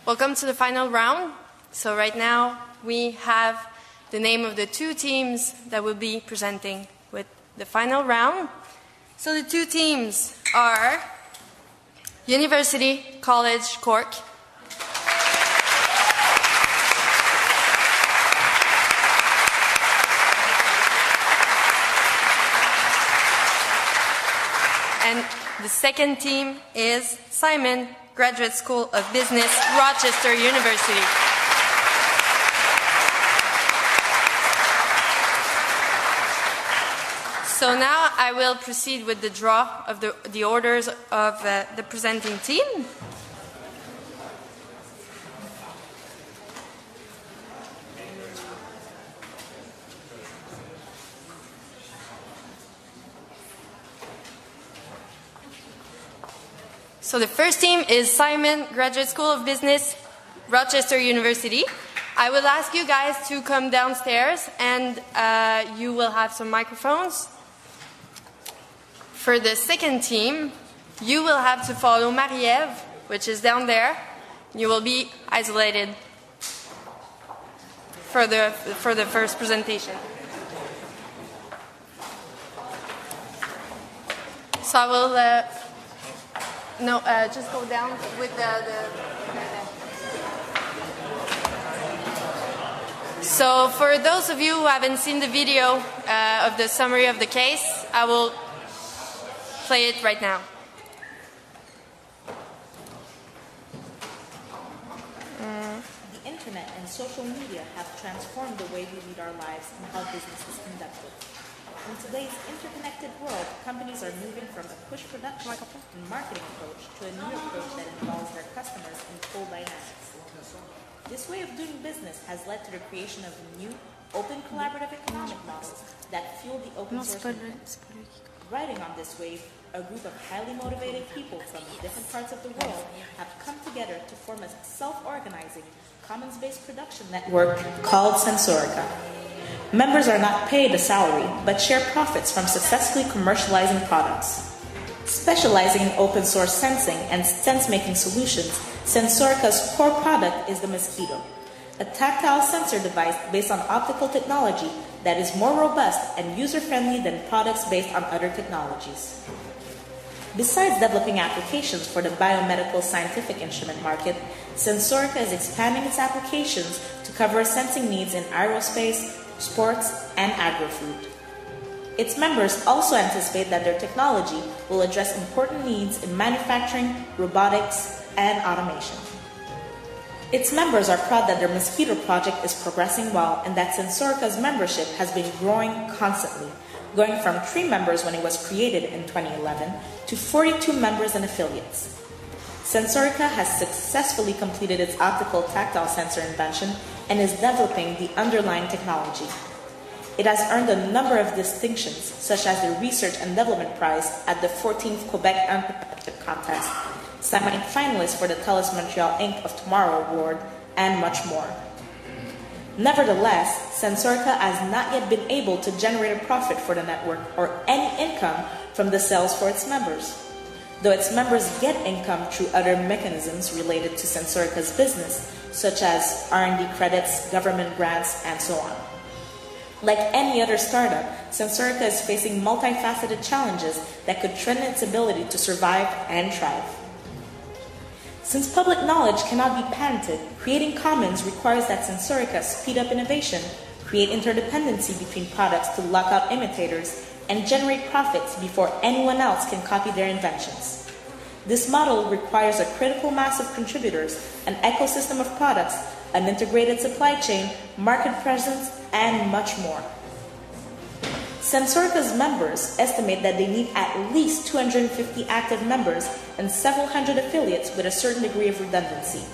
Welcome to the final round. So right now we have the name of the two teams that will be presenting with the final round. So the two teams are University College Cork and the second team is Simon Graduate School of Business, Rochester University. So now I will proceed with the draw of the orders of the presenting team. So the first team is Simon Graduate School of Business, Rochester University. I will ask you guys to come downstairs and you will have some microphones. For the second team, you will have to follow Marie-Ève, which is down there. You will be isolated for the first presentation. So I will... just go down with So for those of you who haven't seen the video of the summary of the case, I will play it right now. The internet and social media have transformed the way we lead our lives and how business is conducted. In today's interconnected world, companies are moving from a push production and marketing approach to a new approach that involves their customers in full dynamics. This way of doing business has led to the creation of new, open collaborative economic models that fuel the open source movement. Riding on this wave, a group of highly motivated people from different parts of the world have come together to form a self-organizing, commons-based production network called Sensorica. Members are not paid a salary, but share profits from successfully commercializing products. Specializing in open source sensing and sense-making solutions, Sensorica's core product is the Mosquito, a tactile sensor device based on optical technology that is more robust and user-friendly than products based on other technologies. Besides developing applications for the biomedical scientific instrument market, Sensorica is expanding its applications to cover sensing needs in aerospace, sports, and agri-food. Its members also anticipate that their technology will address important needs in manufacturing, robotics, and automation. Its members are proud that their Mosquito project is progressing well and that Sensorica's membership has been growing constantly, going from 3 members when it was created in 2011 to 42 members and affiliates. Sensorica has successfully completed its optical tactile sensor invention and is developing the underlying technology. It has earned a number of distinctions, such as the Research and Development Prize at the 14th Quebec Entrepreneurship Contest, semi-finalist for the TELUS Montreal Inc. of Tomorrow Award, and much more. Nevertheless, Sensorica has not yet been able to generate a profit for the network or any income from the sales for its members. Though its members get income through other mechanisms related to Sensorica's business, such as R&D credits, government grants, and so on. Like any other startup, Sensorica is facing multifaceted challenges that could threaten its ability to survive and thrive. Since public knowledge cannot be patented, creating commons requires that Sensorica speed up innovation, create interdependency between products to lock out imitators, and generate profits before anyone else can copy their inventions. This model requires a critical mass of contributors, an ecosystem of products, an integrated supply chain, market presence, and much more. Sensorica's members estimate that they need at least 250 active members and several hundred affiliates with a certain degree of redundancy.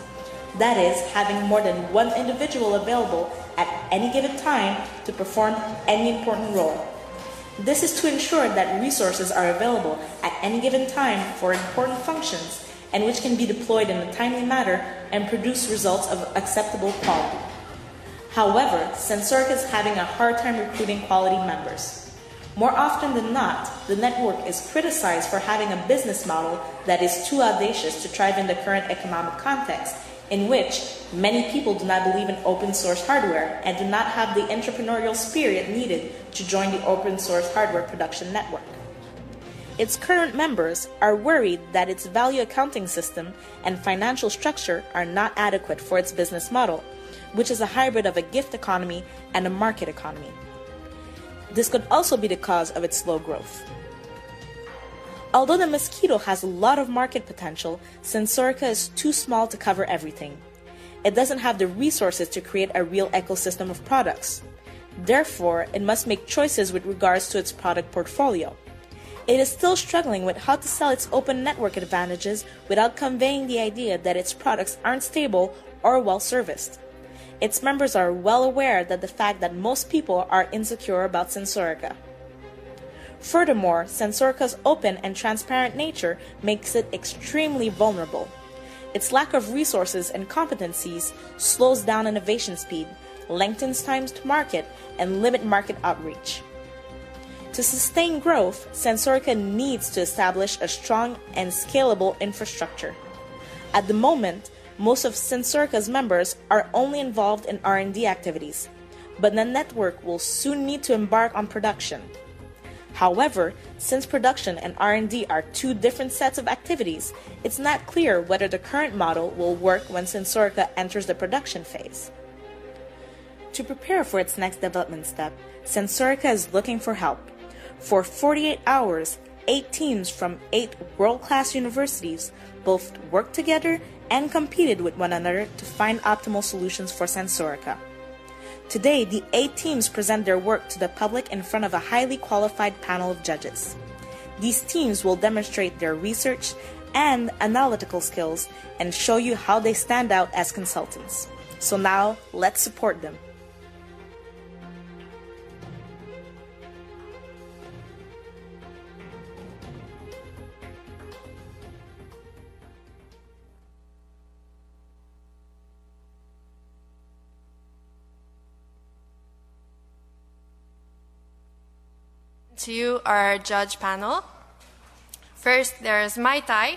That is, having more than one individual available at any given time to perform any important role. This is to ensure that resources are available at any given time for important functions and which can be deployed in a timely manner and produce results of acceptable quality. However, Sensorica is having a hard time recruiting quality members. More often than not, the network is criticized for having a business model that is too audacious to thrive in the current economic context in which many people do not believe in open source hardware and do not have the entrepreneurial spirit needed to join the open source hardware production network. Its current members are worried that its value accounting system and financial structure are not adequate for its business model, which is a hybrid of a gift economy and a market economy. This could also be the cause of its slow growth. Although the Mosquito has a lot of market potential, Sensorica is too small to cover everything. It doesn't have the resources to create a real ecosystem of products. Therefore, it must make choices with regards to its product portfolio. It is still struggling with how to sell its open network advantages without conveying the idea that its products aren't stable or well-serviced. Its members are well aware that the fact that most people are insecure about Sensorica. Furthermore, Sensorica's open and transparent nature makes it extremely vulnerable. Its lack of resources and competencies slows down innovation speed, lengthens times to market, and limit market outreach. To sustain growth, Sensorica needs to establish a strong and scalable infrastructure. At the moment, most of Sensorica's members are only involved in R&D activities, but the network will soon need to embark on production. However, since production and R&D are two different sets of activities, it's not clear whether the current model will work when Sensorica enters the production phase. To prepare for its next development step, Sensorica is looking for help. For 48 hours, 8 teams from 8 world-class universities both worked together and competed with one another to find optimal solutions for Sensorica. Today, the 8 teams present their work to the public in front of a highly qualified panel of judges. These teams will demonstrate their research and analytical skills and show you how they stand out as consultants. So now, let's support them. To you, our judge panel. First, there is Mai Tai.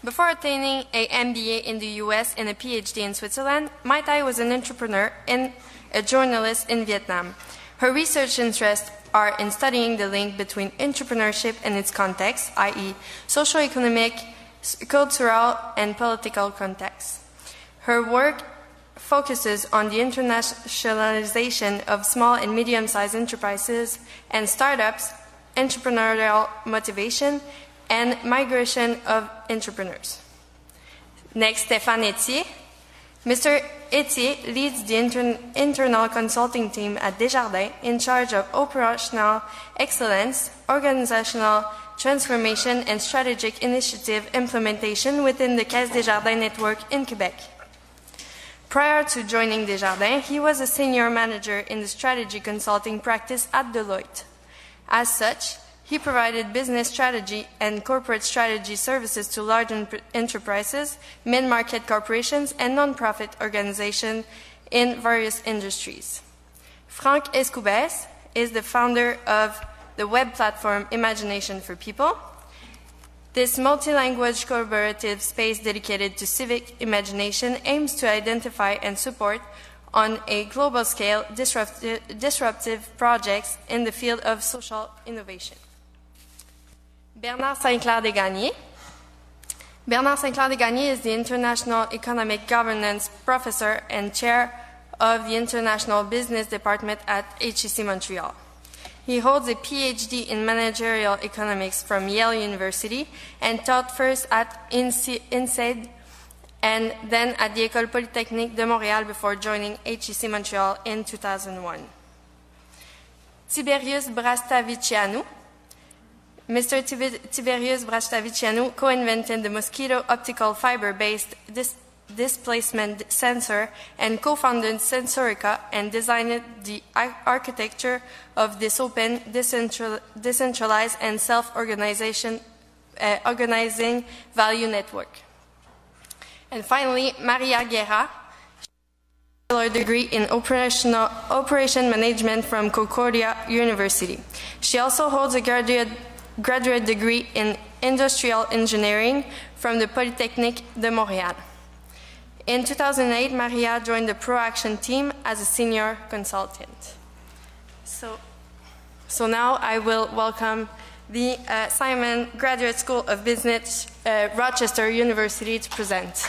Before attaining an MBA in the US and a PhD in Switzerland, Mai Tai was an entrepreneur and a journalist in Vietnam. Her research interests are in studying the link between entrepreneurship and its context, i.e., socio-economic, cultural, and political context. Her work focuses on the internationalization of small and medium-sized enterprises and startups, entrepreneurial motivation, and migration of entrepreneurs. Next, Stéphane Etier. Mr. Etier leads the internal consulting team at Desjardins in charge of operational excellence, organizational transformation, and strategic initiative implementation within the Caisse Desjardins network in Quebec. Prior to joining Desjardins, he was a senior manager in the strategy consulting practice at Deloitte. As such, he provided business strategy and corporate strategy services to large enterprises, mid-market corporations, and non-profit organizations in various industries. Franck Escoubès is the founder of the web platform Imagination for People. This multi-language collaborative space dedicated to civic imagination aims to identify and support on a global scale disruptive projects in the field of social innovation. Bernard Saint-Clair-Desgagnés. Bernard Saint-Clair-Desgagnés is the International Economic Governance Professor and Chair of the International Business Department at IGC Montreal. He holds a PhD in Managerial Economics from Yale University and taught first at INSEAD and then at the École Polytechnique de Montréal before joining HEC Montreal in 2001. Tiberius Brastavicianu. Mr. Tiberius Brastavicianu co-invented the mosquito optical fiber-based displacement sensor and co-founded Sensorica and designed the architecture of this open, decentralized, and self-organizing value network. And finally, Maria Guerra, a degree in operation management from Concordia University. She also holds a graduate degree in industrial engineering from the Polytechnique de Montréal. In 2008, Maria joined the ProAction team as a senior consultant. So now I will welcome the Simon Graduate School of Business, Rochester University, to present.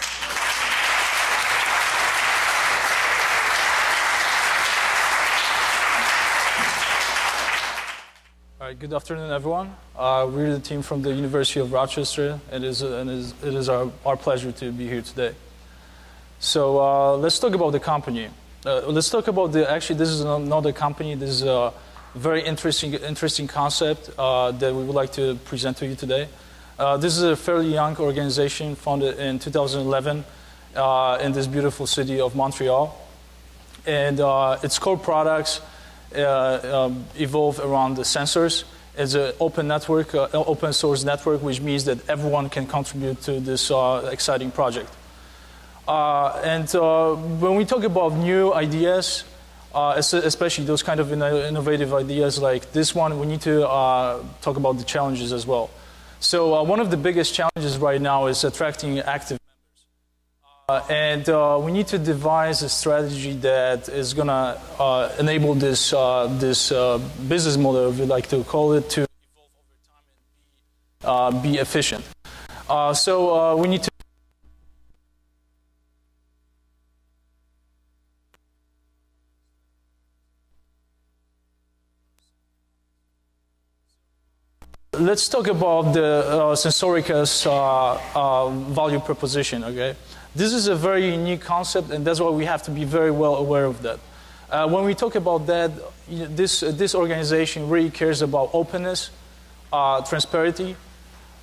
All right, good afternoon, everyone. We're the team from the University of Rochester, and it is our pleasure to be here today. So let's talk about the company. Let's talk about actually this is another company. This is a very interesting concept that we would like to present to you today. This is a fairly young organization founded in 2011 in this beautiful city of Montreal. And its core products evolve around the sensors. It's an open network, open source network, which means that everyone can contribute to this exciting project. And when we talk about new ideas, especially those kind of innovative ideas like this one, we need to talk about the challenges as well. So one of the biggest challenges right now is attracting active members. And we need to devise a strategy that is going to enable this business model, if you like to call it, to evolve over time and be efficient. So we need to Let's talk about the Sensorica's value proposition, okay? This is a very unique concept, and that's why we have to be very well aware of that. When we talk about that, this organization really cares about openness, transparency,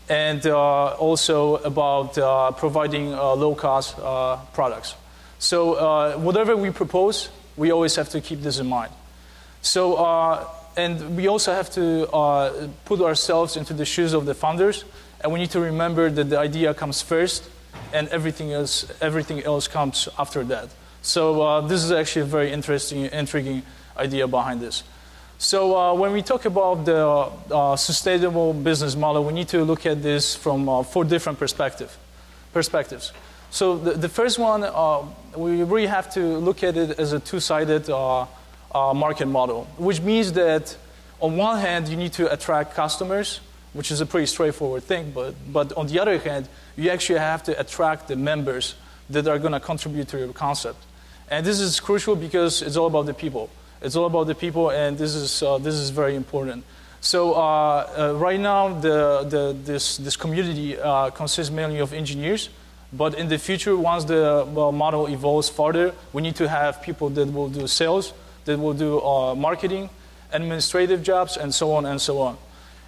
and also about providing low-cost products. So whatever we propose, we always have to keep this in mind. So and we also have to put ourselves into the shoes of the founders, and we need to remember that the idea comes first, and everything else comes after that. So this is actually a very intriguing idea behind this. So when we talk about the sustainable business model, we need to look at this from 4 different perspectives. So the first one, we really have to look at it as a two-sided market model, which means that on one hand you need to attract customers, which is a pretty straightforward thing, but on the other hand you actually have to attract the members that are going to contribute to your concept. And this is crucial because it's all about the people. It's all about the people, and this is very important. So right now this community consists mainly of engineers, but in the future, once the model evolves further, we need to have people that will do sales, that will do marketing, administrative jobs, and so on and so on.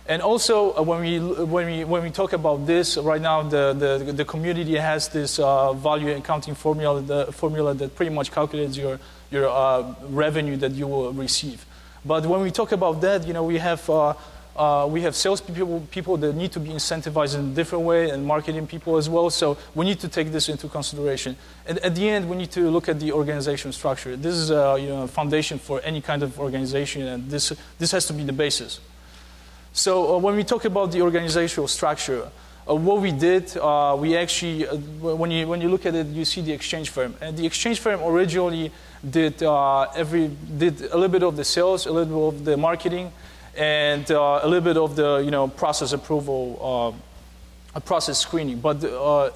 And also, when we talk about this, right now the community has this value accounting formula that pretty much calculates your revenue that you will receive. But when we talk about that, we have sales people that need to be incentivized in a different way, and marketing people as well. So we need to take this into consideration. And at the end, we need to look at the organizational structure. This is a foundation for any kind of organization, and this has to be the basis. So when we talk about the organizational structure, what we did, we actually, when you look at it, you see the exchange firm. And the exchange firm originally did a little bit of the sales, a little bit of the marketing, and a little bit of the process approval, process screening. But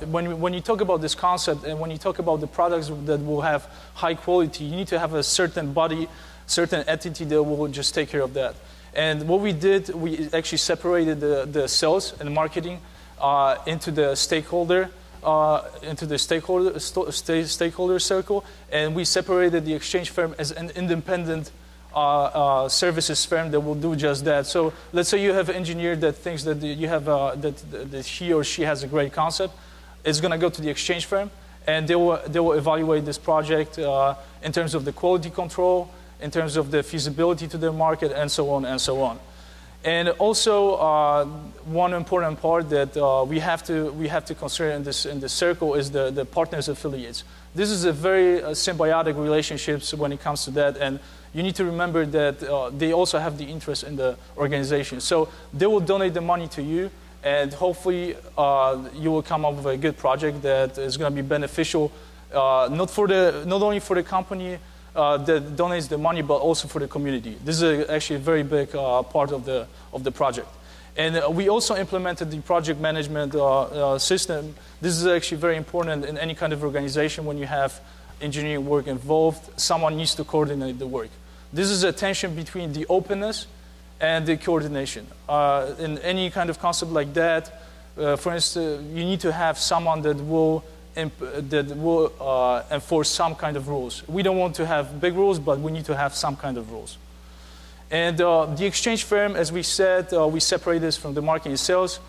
when you talk about this concept, and when you talk about the products that will have high quality, you need to have a certain body, certain entity that will just take care of that. And what we did, we actually separated the sales and marketing into the stakeholder circle, and we separated the exchange firm as an independent services firm that will do just that. So let's say you have an engineer that thinks that that he or she has a great concept. It's going to go to the exchange firm, and they will evaluate this project in terms of the quality control, in terms of the feasibility to the market, and so on and so on. And also, one important part that we have to consider in this circle is the partners affiliates. This is a very symbiotic relationships when it comes to that, and you need to remember that they also have the interest in the organization. So they will donate the money to you, and hopefully you will come up with a good project that is going to be beneficial not only for the company that donates the money, but also for the community. This is actually a very big part of the project. And we also implemented the project management system. This is actually very important in any kind of organization. When you have engineering work involved, someone needs to coordinate the work. This is a tension between the openness and the coordination. In any kind of concept like that, for instance, you need to have someone that will enforce some kind of rules. We don't want to have big rules, but we need to have some kind of rules. And the exchange firm, as we said, we separate this from the marketing and sales.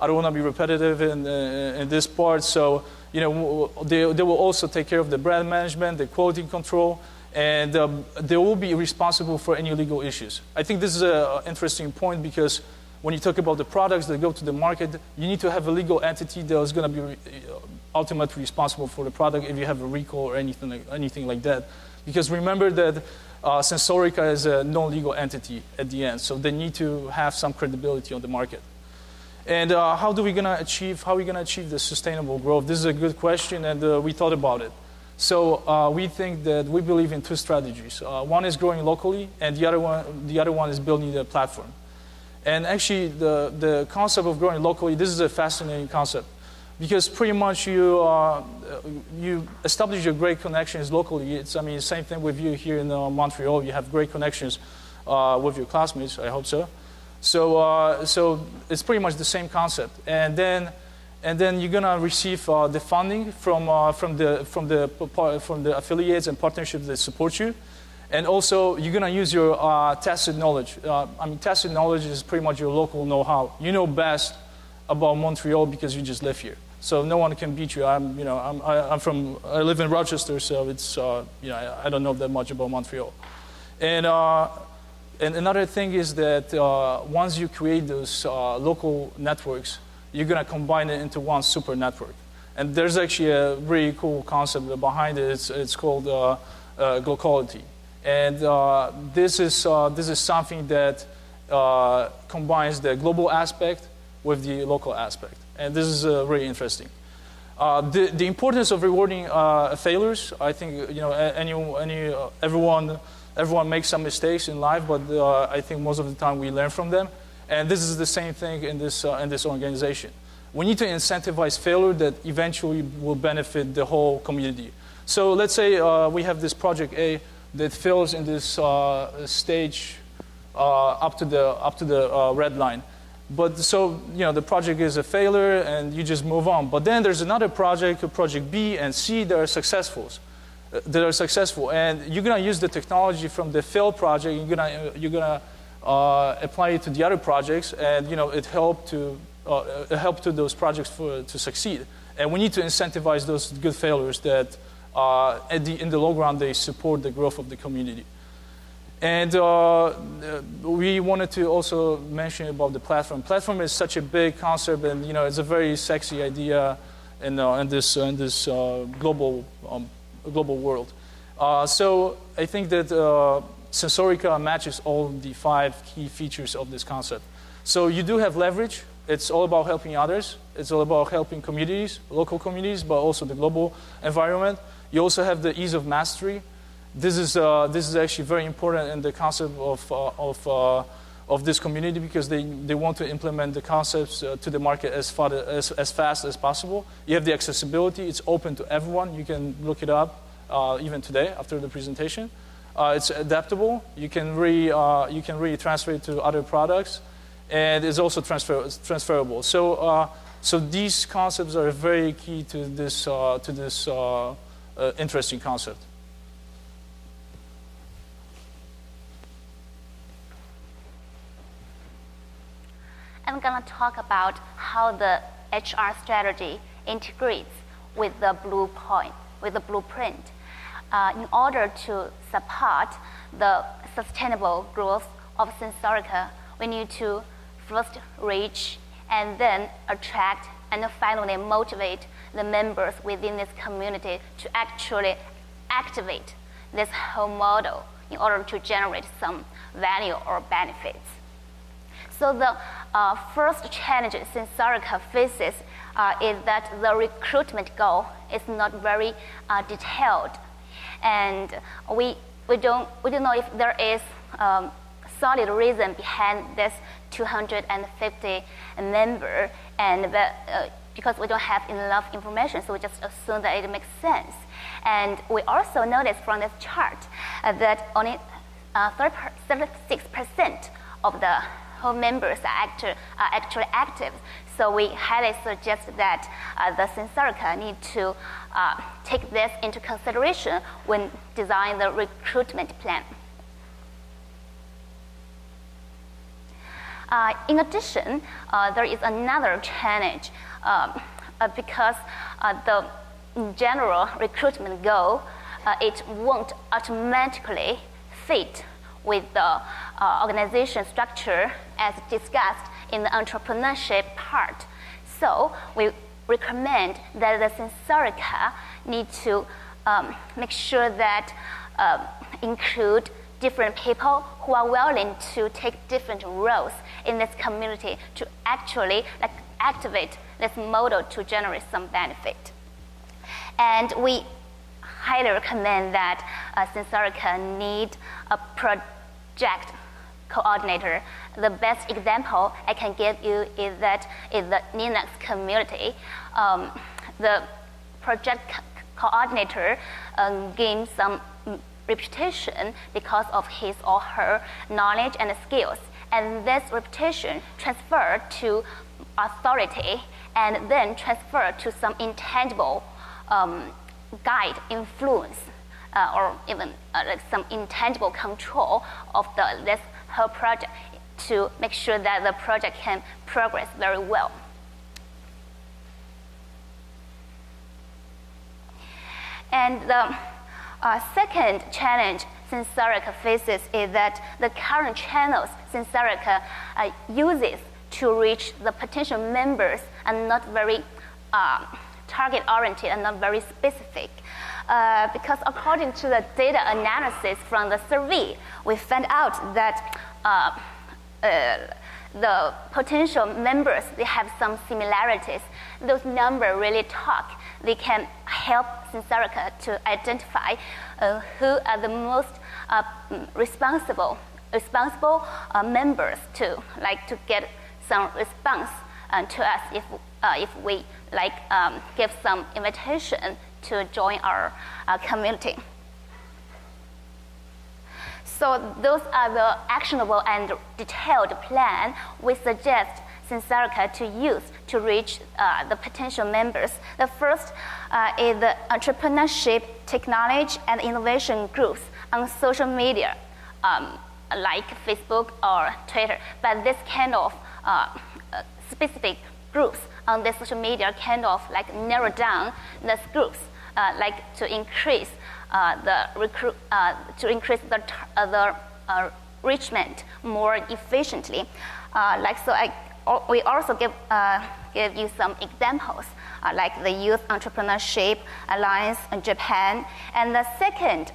I don't want to be repetitive in this part. So, they will also take care of the brand management, the quality control, and they will be responsible for any legal issues. I think this is an interesting point because when you talk about the products that go to the market, you need to have a legal entity that is going to be ultimately responsible for the product if you have a recall or anything like that. Because remember that Sensorica is a non-legal entity at the end, so they need to have some credibility on the market. And how are we going to achieve the sustainable growth? This is a good question, and we thought about it. So we think that we believe in two strategies. One is growing locally, and the other one is building the platform. And actually, the concept of growing locally, this is a fascinating concept. Because pretty much you establish your great connections locally. Same thing with you here in Montreal. You have great connections with your classmates. I hope so. So it's pretty much the same concept. And then you're gonna receive the funding from the affiliates and partnerships that support you. And also, you're gonna use your tacit knowledge. Tacit knowledge is pretty much your local know-how. You know best about Montreal because you just live here. So no one can beat you. I live in Rochester, so it's I don't know that much about Montreal. And another thing is that once you create those local networks, you're gonna combine it into one super network. And there's actually a really cool concept behind it. It's called globality. And this is something that combines the global aspect with the local aspect. And this is really interesting. The importance of rewarding failures, I think everyone makes some mistakes in life, but I think most of the time we learn from them. And this is the same thing in this organization. We need to incentivize failure that eventually will benefit the whole community. So let's say we have this project A that fails in this stage up to the red line. But so, the project is a failure and you just move on. But then there's another project B and C that are successful. And you're going to use the technology from the failed project, you're going to apply it to the other projects, and it helped to those projects to succeed. And we need to incentivize those good failures that in the long run they support the growth of the community. And we wanted to also mention about the platform. Platform is such a big concept, and it's a very sexy idea in this global world. So I think that Sensorica matches all the 5 key features of this concept. So you do have leverage. It's all about helping others. It's all about helping communities, local communities, but also the global environment. You also have the ease of mastery. This is actually very important in the concept of this community because they want to implement the concepts to the market as fast as possible. You have the accessibility. It's open to everyone. You can look it up even today after the presentation. It's adaptable. You can really transfer it to other products, and it's also transferable. So these concepts are very key to this interesting concept. I'm going to talk about how the HR strategy integrates with the blueprint. In order to support the sustainable growth of Sensorica, we need to first reach and then attract and finally motivate the members within this community to actually activate this whole model in order to generate some value or benefits. So the first challenge Sensorica faces is that the recruitment goal is not very detailed, and we don't know if there is solid reason behind this 250 member, and because we don't have enough information, so we just assume that it makes sense. And we also noticed from this chart that only 36% of the whole members are actually active. So we highly suggest that the Sensorica need to take this into consideration when designing the recruitment plan. In addition, there is another challenge because the general recruitment goal, it won't automatically fit with the organization structure as discussed in the entrepreneurship part. So we recommend that the Sensorica need to make sure that include different people who are willing to take different roles in this community to actually activate this model to generate some benefit. And we highly recommend that Sensorica need a project coordinator. The best example I can give you is that in the Linux community, the project coordinator gains some reputation because of his or her knowledge and skills, and this reputation transferred to authority and then transferred to some intangible guide, influence, or even like some intangible control of this whole project to make sure that the project can progress very well. And the second challenge Sensorica faces is that the current channels Sensorica uses to reach the potential members are not very target-oriented and not very specific. Because according to the data analysis from the survey, we found out that the potential members, they have some similarities. Those numbers really talk. They can help Sensorica to identify who are the most responsible members to get some response to us if we give some invitation to join our community. So those are the actionable and detailed plan we suggest Sensorica to use to reach the potential members. The first is the entrepreneurship, technology, and innovation groups on social media, like Facebook or Twitter. But this kind of specific groups on the social media kind of narrow down these groups, to increase the reachment more efficiently. We also give you some examples, like the Youth Entrepreneurship Alliance in Japan. And the second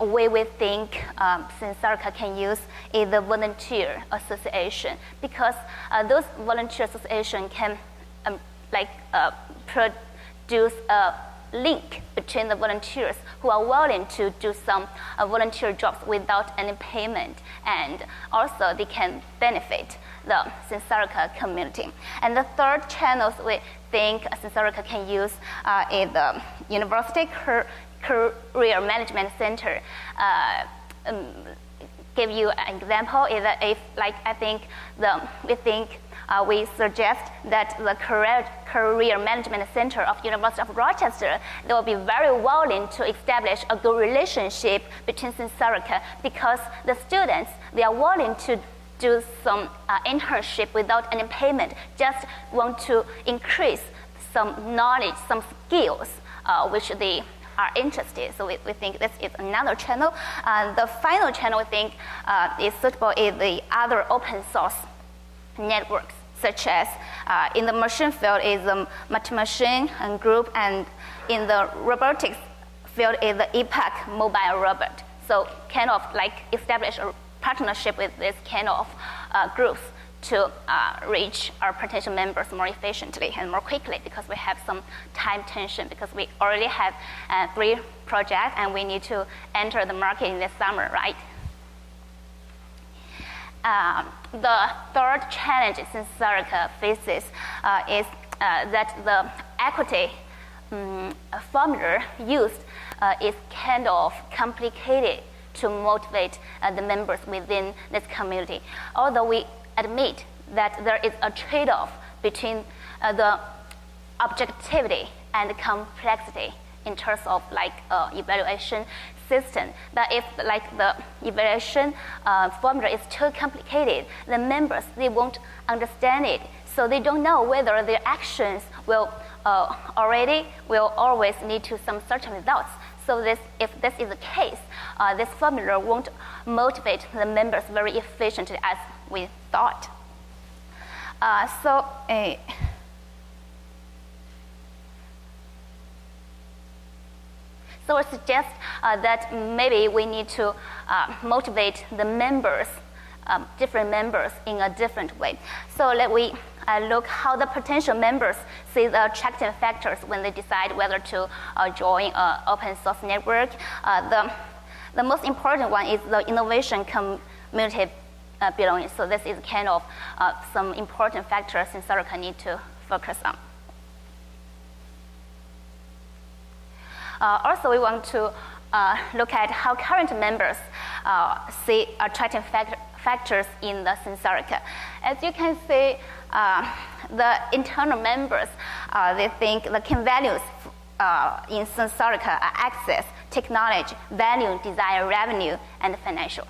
way we think Sensorica can use is the volunteer association, because those volunteer associations can produce a link between the volunteers who are willing to do some volunteer jobs without any payment, and also they can benefit the Sensorica community. And the third channels we think Sensorica can use is the University Career Management Center. Give you an example is that if we suggest that the Career Management Center of University of Rochester, they will be very willing to establish a good relationship between Sensorica, because the students, they are willing to do some internship without any payment, just want to increase some knowledge, some skills which they are interested. So we think this is another channel. The final channel we think is suitable is the other open source networks, such as in the machine field is the Multi-Machine group, and in the robotics field is the EPAC mobile robot. So kind of establish a partnership with this kind of groups to reach our potential members more efficiently and more quickly, because we have some time tension, because we already have 3 projects and we need to enter the market in this summer, right? The third challenge Sensorica faces is that the equity formula used is kind of complicated to motivate the members within this community. Although we admit that there is a trade-off between the objectivity and complexity in terms of like evaluation system. But if like the evaluation formula is too complicated, the members, they won't understand it. So they don't know whether their actions will always lead to some certain results. So if this is the case, this formula won't motivate the members very efficiently as we thought. So I suggest that maybe we need to motivate the members, different members, in a different way. So let we look how the potential members see the attractive factors when they decide whether to join an open source network. The most important one is the innovation community belonging. So this is kind of some important factors Sensorica need to focus on. Also, we want to look at how current members see attractive factors in the Sensorica. As you can see, the internal members, they think the key values in Sensorica are access, technology, value, desire, revenue, and financial.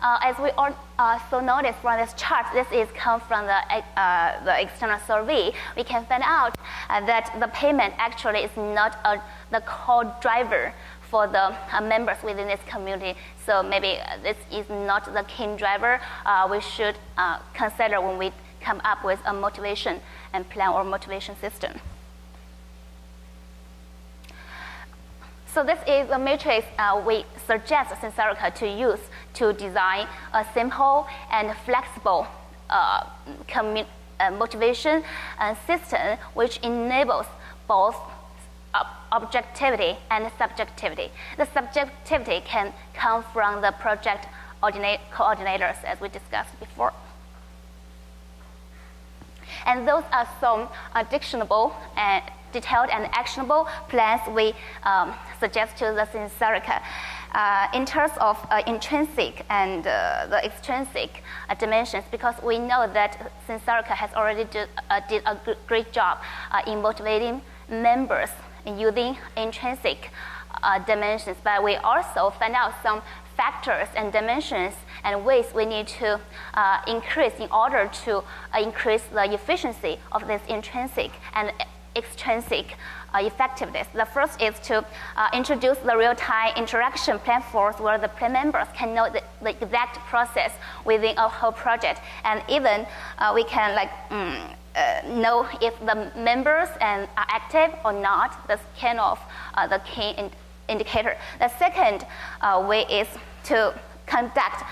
As we also noticed from this chart, this is come from the external survey. We can find out that the payment actually is not the core driver for the members within this community. So maybe this is not the key driver we should consider when we come up with a motivation and plan or motivation system. So this is a matrix we suggest Sensorica to use to design a simple and flexible motivation system which enables both objectivity and subjectivity. The subjectivity can come from the project coordinators, as we discussed before. And those are some detailed and actionable plans we suggest to the Sensorica. In terms of intrinsic and the extrinsic dimensions, because we know that Sensorica has already did a great job in motivating members using intrinsic dimensions, but we also find out some factors and dimensions and ways we need to increase in order to increase the efficiency of this intrinsic and extrinsic effectiveness. The first is to introduce the real-time interaction platforms where the members can know the exact process within a whole project, and even we can know if the members are active or not. That's kind of the key indicator. The second way is to conduct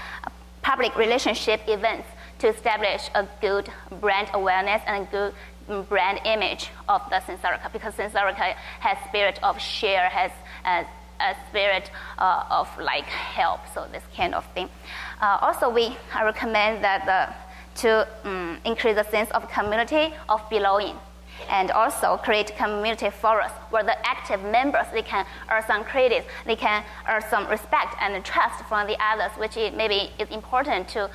public relationship events to establish a good brand awareness and a good brand image of the Sensorica, because Sensorica has spirit of share, has a spirit of help, so this kind of thing. Also, we recommend that to increase the sense of community, of belonging, and also create community forums where the active members, they can earn some credit, they can earn some respect and trust from the others, which maybe is important to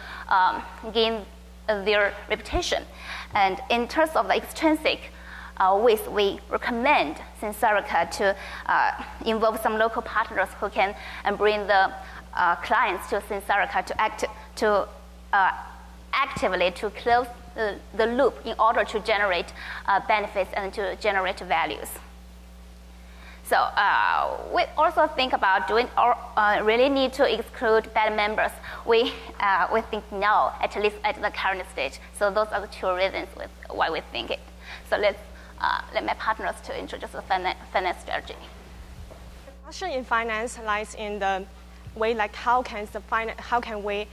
gain their reputation. And in terms of the extrinsic ways, we recommend Sensorica to involve some local partners who can bring the clients to Sensorica to actively to close the loop in order to generate benefits and to generate values. So we also think about doing or really need to exclude bad members. We think no, at least at the current stage. So those are the two reasons why we think it. So let my partners to introduce the finance strategy. The question in finance lies in the way like how can we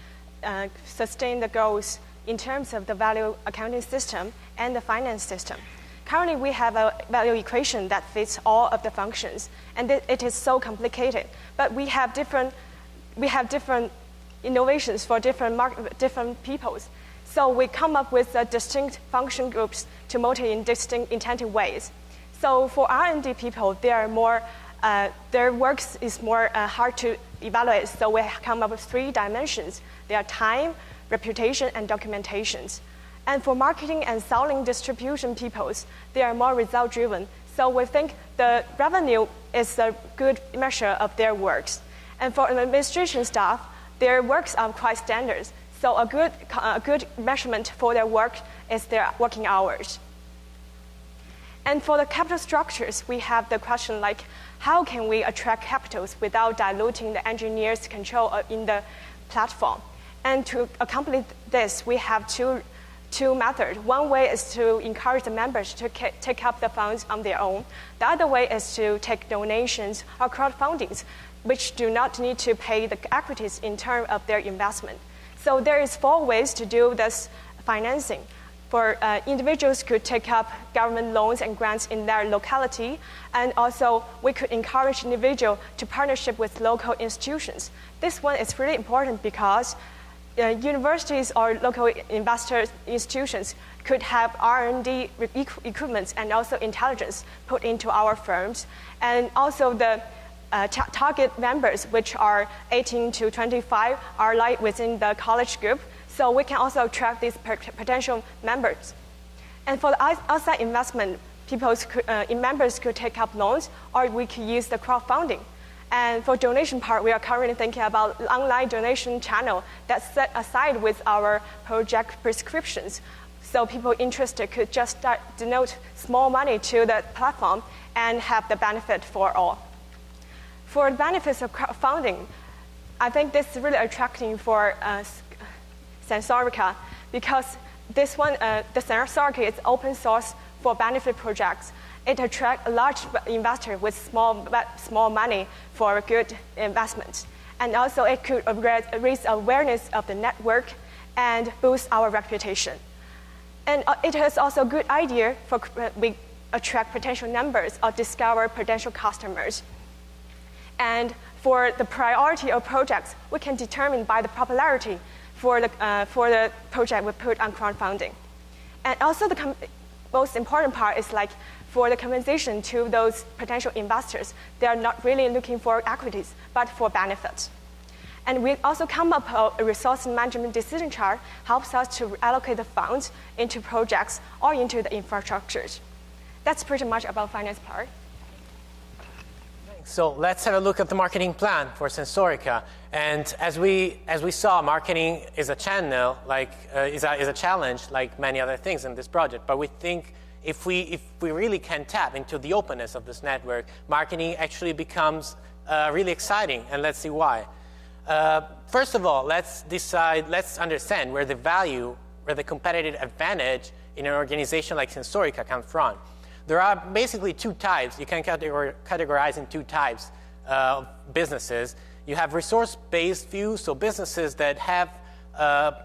sustain the goals in terms of the value accounting system and the finance system. Currently, we have a value equation that fits all of the functions, and it is so complicated. But we have different innovations for different peoples. So we come up with distinct function groups to motivate in distinct intended ways. So for R&D people, their works is more hard to evaluate. So we come up with 3 dimensions. They are time, reputation, and documentations. And for marketing and selling distribution peoples, they are more result-driven. So we think the revenue is a good measure of their works. And for administration staff, their works are quite standard. So a good measurement for their work is their working hours. And for the capital structures, we have the question like, how can we attract capitals without diluting the engineers' control in the platform? And to accomplish this, we have two methods. One way is to encourage the members to take up the funds on their own. The other way is to take donations or crowdfundings, which do not need to pay the equities in terms of their investment. So there is 4 ways to do this financing. For individuals could take up government loans and grants in their locality, and also we could encourage individuals to partnership with local institutions. This one is really important because universities or local investor institutions could have R&D equipment and also intelligence put into our firms. And also the target members, which are 18 to 25, are like within the college group. So we can also attract these potential members. And for the outside investment, members could take up loans, or we could use the crowdfunding. And for donation part, we are currently thinking about online donation channel that's set aside with our project prescriptions. So people interested could just donate small money to the platform and have the benefit for all. For the benefits of crowdfunding, I think this is really attracting for Sensorica because this one, the Sensorica is open source for benefit projects. It attracts a large investor with small money for good investments. And also it could raise awareness of the network and boost our reputation. And it has also a good idea for we attract potential members or discover potential customers. And for the priority of projects, we can determine by the popularity for the project we put on crowdfunding. And also the most important part is like for the compensation to those potential investors, they are not really looking for equities, but for benefits. And we also come up with a resource management decision chart helps us to allocate the funds into projects or into the infrastructures. That's pretty much about finance part. So let's have a look at the marketing plan for Sensorica. And as we saw, marketing is a channel, is a challenge like many other things in this project. But we think if we really can tap into the openness of this network, marketing actually becomes really exciting. And let's see why. First of all, let's understand where the value, where the competitive advantage in an organization like Sensorica comes from. There are basically 2 types. You can categorize in 2 types of businesses. You have resource-based views, so businesses that have,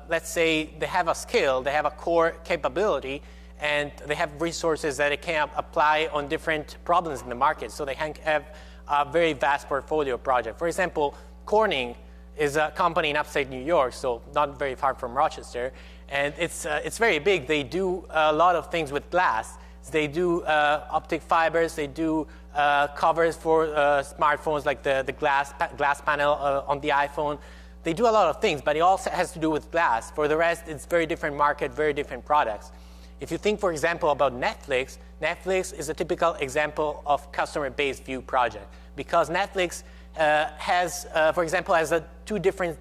let's say, they have a skill, they have a core capability, and they have resources that they can apply on different problems in the market. So they can have a very vast portfolio of projects. For example, Corning is a company in upstate New York, so not very far from Rochester, and it's very big. They do a lot of things with glass. They do optic fibers. They do covers for smartphones, like the glass panel on the iPhone. They do a lot of things, but it also has to do with glass. For the rest, it's very different market, very different products. If you think, for example, about Netflix, Netflix is a typical example of customer-based view project because Netflix has, for example, has 2 different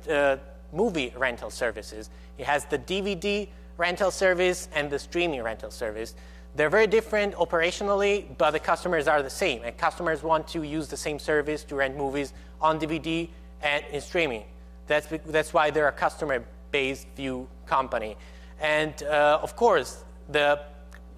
movie rental services. It has the DVD rental service and the streaming rental service. They're very different operationally, but the customers are the same. And customers want to use the same service to rent movies on DVD and in streaming. That's why they're a customer-based view company. And of course, the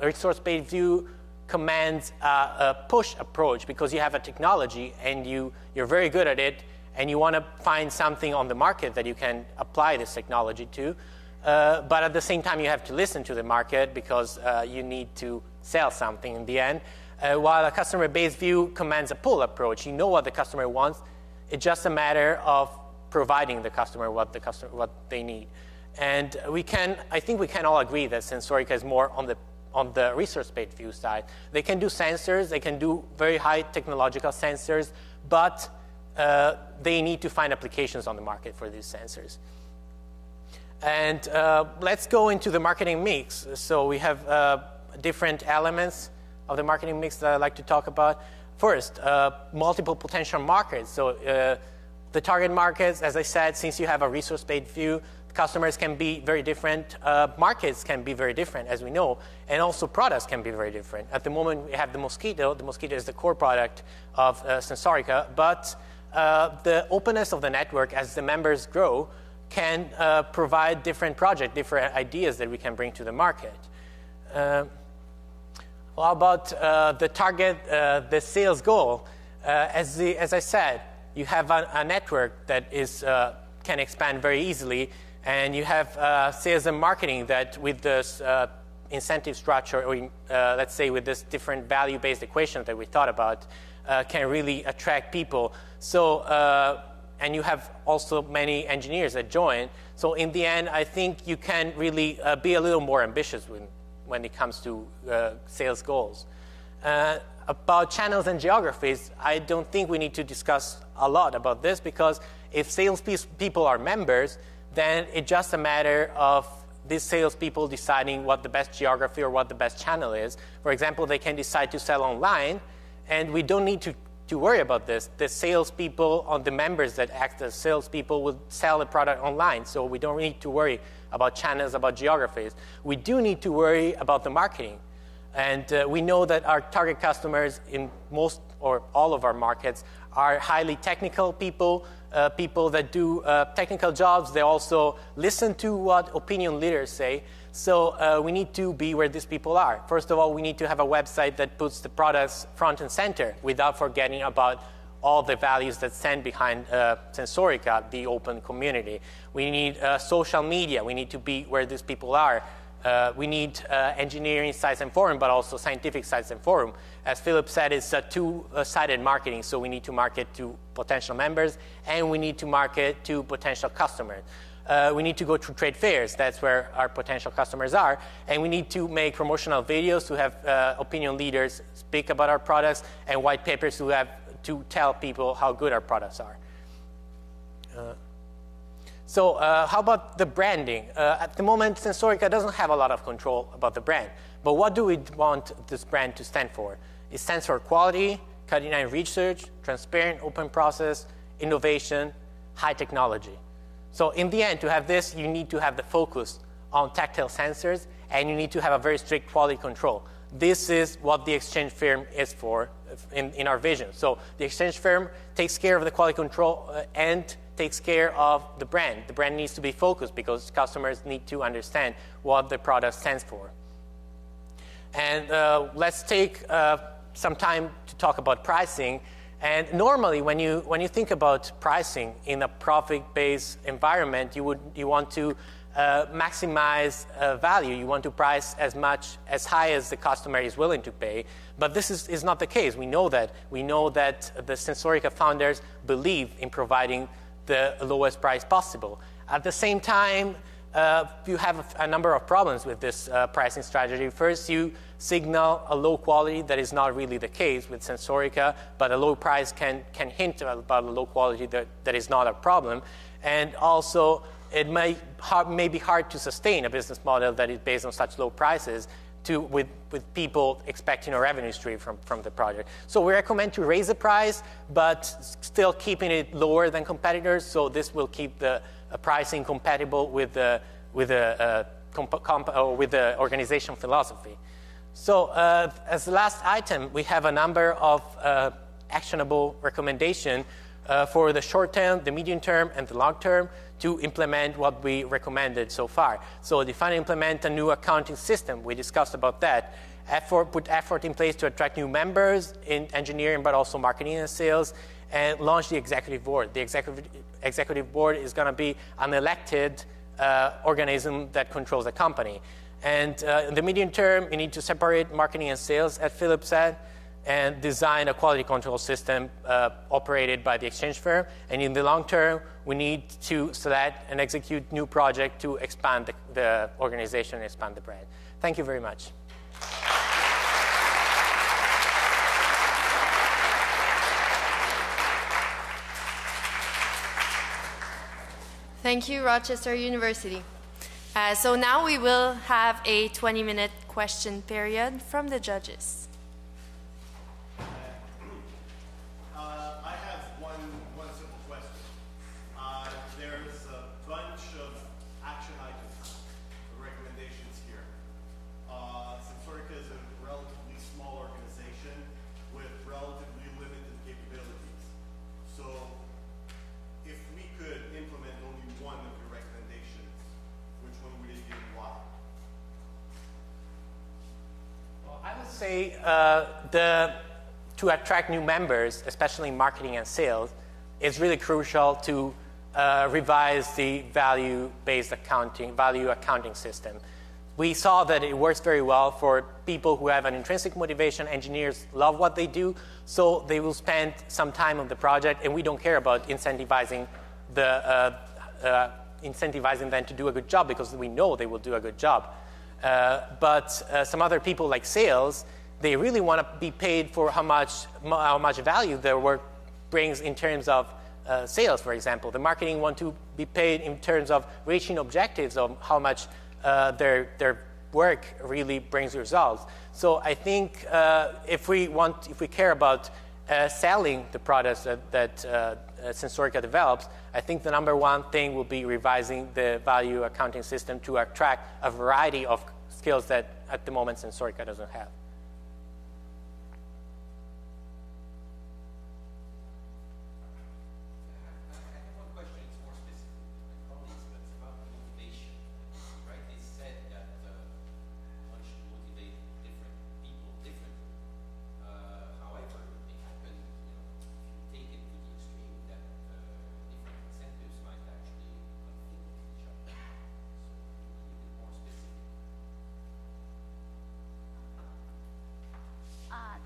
resource-based view commands a push approach because you have a technology and you're very good at it, and you want to find something on the market that you can apply this technology to. But at the same time, you have to listen to the market because you need to sell something in the end. While a customer-based view commands a pull approach. You know what the customer wants. It's just a matter of providing the customer what they need. And I think we can all agree that Sensorica is more on the resource-based view side. They can do sensors. They can do very high technological sensors, but they need to find applications on the market for these sensors. And let's go into the marketing mix. So we have different elements of the marketing mix that I'd like to talk about. First, multiple potential markets. So the target markets, as I said, since you have a resource-based view, customers can be very different. Markets can be very different, as we know. And also products can be very different. At the moment, we have the Mosquito. The Mosquito is the core product of Sensorica. But the openness of the network, as the members grow, can provide different projects, different ideas that we can bring to the market. How about the target, the sales goal? As I said, you have a network that can expand very easily, and you have sales and marketing that with this incentive structure, or let's say with this different value-based equation that we thought about, can really attract people. So, and you have also many engineers that join. So in the end, I think you can really be a little more ambitious when it comes to sales goals. About channels and geographies, I don't think we need to discuss a lot about this, because if salespeople are members, then it's just a matter of these salespeople deciding what the best geography or what the best channel is. For example, they can decide to sell online, and we don't need to worry about this. The salespeople, on the members that act as salespeople, will sell the product online, so we don't need to worry about channels, about geographies. We do need to worry about the marketing. And we know that our target customers in most or all of our markets are highly technical people, people that do technical jobs. They also listen to what opinion leaders say. So we need to be where these people are. First of all, we need to have a website that puts the products front and center without forgetting about all the values that stand behind Sensorica, the open community. We need social media. We need to be where these people are. We need engineering sites and forum, but also scientific sites and forum. As Philip said, it's a two-sided marketing, so we need to market to potential members, and we need to market to potential customers. We need to go to trade fairs. That's where our potential customers are. And we need to make promotional videos to have opinion leaders speak about our products, and white papers to tell people how good our products are. So how about the branding? At the moment, Sensorica doesn't have a lot of control about the brand. But what do we want this brand to stand for? It stands for quality, cutting-edge research, transparent, open process, innovation, high technology. So in the end, to have this, you need to have the focus on tactile sensors, and you need to have a very strict quality control. This is what the exchange firm is for in our vision. So the exchange firm takes care of the quality control and takes care of the brand. The brand needs to be focused because customers need to understand what the product stands for. And let's take some time to talk about pricing. And normally, when you think about pricing in a profit-based environment, you want to maximize value. You want to price as high as the customer is willing to pay. But this is not the case. We know that. We know that the Sensorica founders believe in providing the lowest price possible. At the same time, you have a number of problems with this pricing strategy. First, you signal a low quality that is not really the case with Sensorica, but a low price can hint about a low quality that is not a problem. And also, it may be hard to sustain a business model that is based on such low prices with people expecting a revenue stream from the project. So we recommend to raise the price, but still keeping it lower than competitors. So this will keep the pricing compatible with the organization philosophy. So as the last item, we have a number of actionable recommendations for the short term, the medium term, and the long term to implement what we recommended so far. So define and implement a new accounting system. We discussed about that. Put effort in place to attract new members in engineering, but also marketing and sales, and launch the executive board. The executive board is going to be an elected organism that controls the company. And in the medium term, you need to separate marketing and sales, as Philip said, and design a quality control system operated by the exchange firm. And in the long term, we need to select and execute new projects to expand the organization and expand the brand. Thank you very much. Thank you, Rochester University. So now we will have a 20-minute question period from the judges. I have one simple question. There's a bunch of action items, recommendations here. Sensorica is a relatively small organization with relatively limited capabilities. So if we could implement only one of your recommendations, which one would it be and why? Well, I would say to attract new members, especially in marketing and sales, it's really crucial to revise the value accounting system. We saw that it works very well for people who have an intrinsic motivation. Engineers love what they do, so they will spend some time on the project, and we don't care about incentivizing them to do a good job because we know they will do a good job. But some other people like sales, they really want to be paid for how much value their work brings in terms of sales, for example. The marketing want to be paid in terms of reaching objectives of how much their work really brings results. So I think if we care about selling the products that Sensorica develops, I think the number one thing will be revising the value accounting system to attract a variety of skills that at the moment Sensorica doesn't have.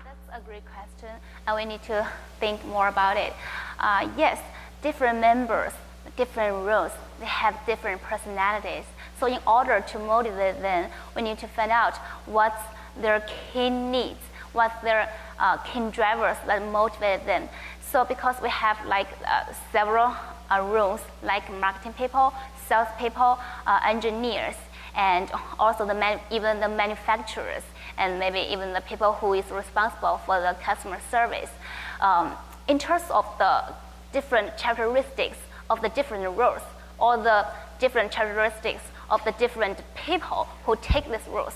That's a great question, and we need to think more about it. Yes, different members, different roles, they have different personalities. So in order to motivate them, we need to find out what's their key needs, what's their key drivers that motivate them. So because we have several roles, like marketing people, sales people, engineers, and also even the manufacturers, and maybe even the people who is responsible for the customer service. In terms of the different characteristics of the different roles, or the different characteristics of the different people who take these roles.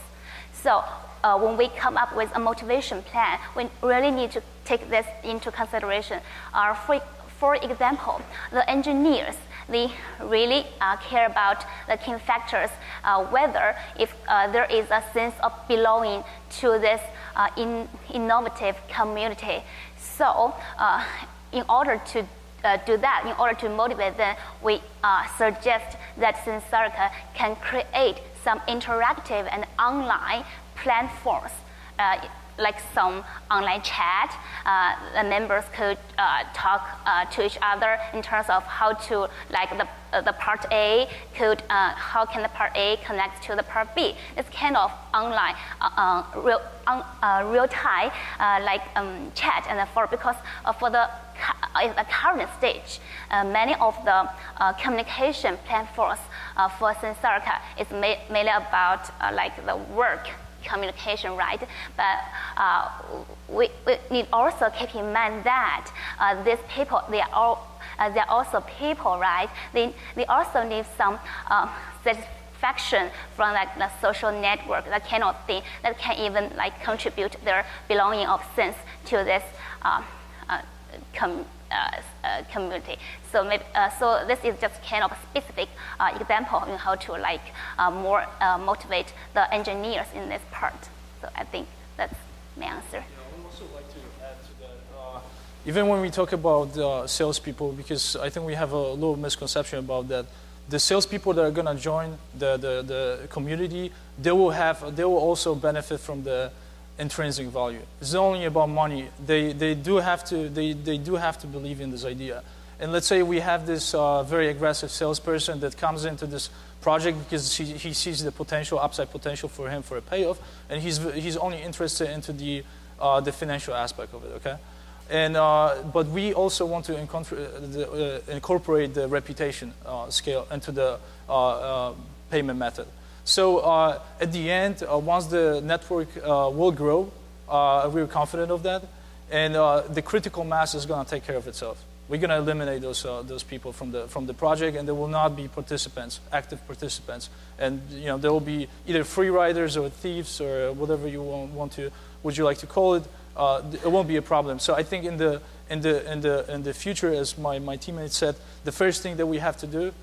So when we come up with a motivation plan, we really need to take this into consideration. For example, the engineers, they really care about the key factors, whether if there is a sense of belonging to this innovative community. So in order to do that, in order to motivate them, we suggest that Sensorica can create some interactive and online platforms, like some online chat. The members could talk to each other in terms of how to, the part A could, how can the part A connect to the part B? It's kind of online, real-time, chat and because for the current stage, many of the communication platforms for Sensorica is mainly about the work communication, right? But we need also keep in mind that these people, they're also people, right? They also need some faction from like the social network that cannot think, that can even like contribute their belonging of sense to this community. So maybe, so this is just kind of a specific example in how to like more motivate the engineers in this part. So I think that's my answer. Yeah, I would also like to add to that. Even when we talk about salespeople, because I think we have a little misconception about that. The salespeople that are going to join the community, they will also benefit from the intrinsic value. It's not only about money. They do have to believe in this idea. And let's say we have this very aggressive salesperson that comes into this project because he sees the potential, upside potential for him for a payoff, and he's only interested into the financial aspect of it. Okay. And but we also want to incorporate the reputation scale into the payment method. So at the end, once the network will grow, we're confident of that, and the critical mass is going to take care of itself. We're going to eliminate those people from the project, and there will not be participants, active participants, and there will be either free riders or thieves or whatever you would you like to call it. It won't be a problem. So I think in the future, as my teammate said, the first thing that we have to do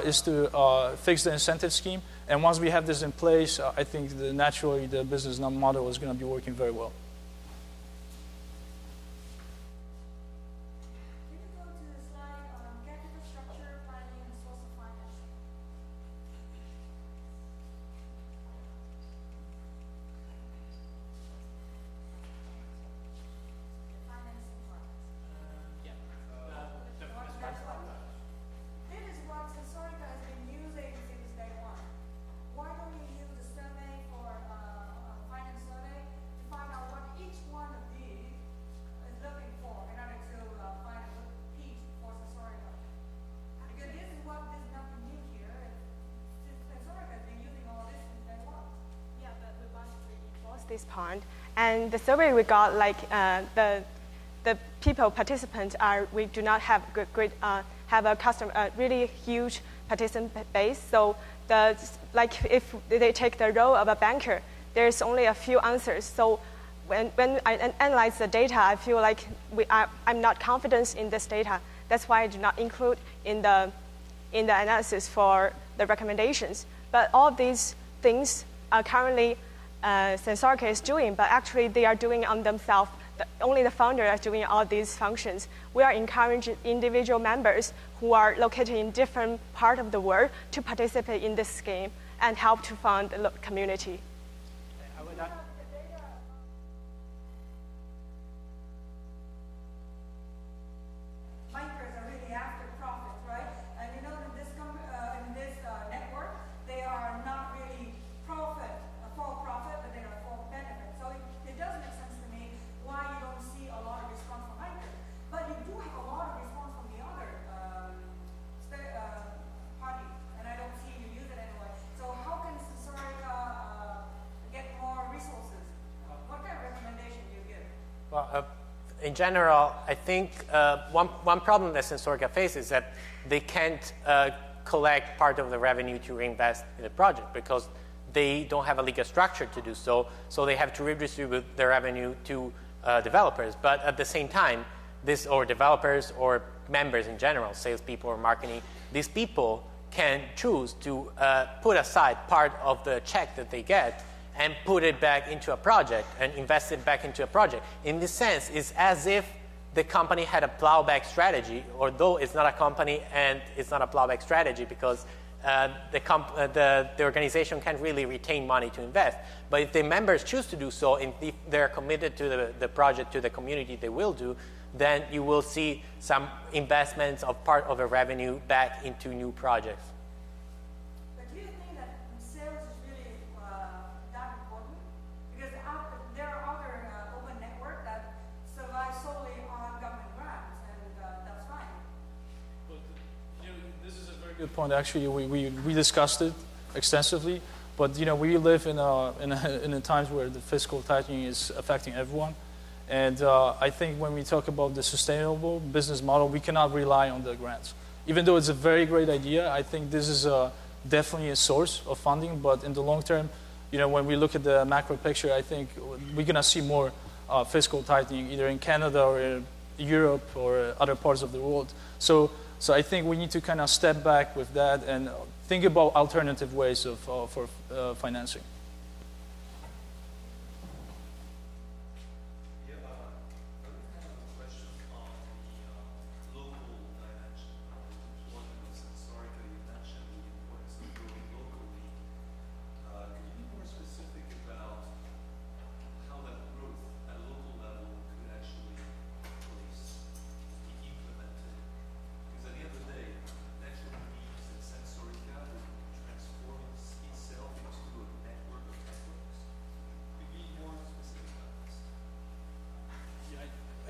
is to fix the incentive scheme. And once we have this in place, I think naturally the business model is going to be working very well. Can you go to the slide on capital structure, planning, and source of financing? Financing part. This is what Sensorica has been using since day one. Why don't you use the survey for finance survey to find out what each one of these is looking for in order to find a good pitch for Sensorica? Because this is nothing new here. Sensorica has been using all this since day one. Yeah, but we want to reinforce this point. And the survey we got, like the people participants are, we do not have have a really huge participant base. So if they take the role of a banker, there's only a few answers. So when I analyze the data, I feel like I'm not confident in this data. That's why I do not include in the analysis for the recommendations. But all these things are currently Sensorica is doing, but actually they are doing on themselves. Only the founder is doing all these functions. We are encouraging individual members who are located in different parts of the world to participate in this scheme and help to fund the community. Bankers are really after profits, right? And in this network, they are not really for profit, but they are for benefit. So it does make sense to me why you don't see a lot of response from bankers. But you do have a lot of response from the other parties, and I don't see you use it anyway. So how can Sensorica get more resources? What kind of recommendation do you give? Well, in general, I think one problem that Sensorica faces is that they can't collect part of the revenue to reinvest in the project because they don't have a legal structure to do so. So they have to redistribute their revenue to developers. But at the same time, or developers or members in general, salespeople or marketing, these people can choose to put aside part of the check that they get and put it back into a project and invest it back into a project. In this sense, it's as if the company had a plowback strategy, although it's not a company and it's not a plowback strategy because the organization can't really retain money to invest. But if the members choose to do so, and if they're committed to the project, to the community, they will do, then you will see some investments of part of the revenue back into new projects. But do you think that sales is really that important? Because there are other open networks that survive solely on government grants, and that's fine. But, this is a very good point. Actually, we discussed it extensively. But we live in a times where the fiscal tightening is affecting everyone. And I think when we talk about the sustainable business model, we cannot rely on the grants. Even though it's a very great idea, I think this is definitely a source of funding, but in the long term, when we look at the macro picture, I think we're going to see more fiscal tightening either in Canada or in Europe or other parts of the world. So I think we need to kind of step back with that and think about alternative ways of for financing.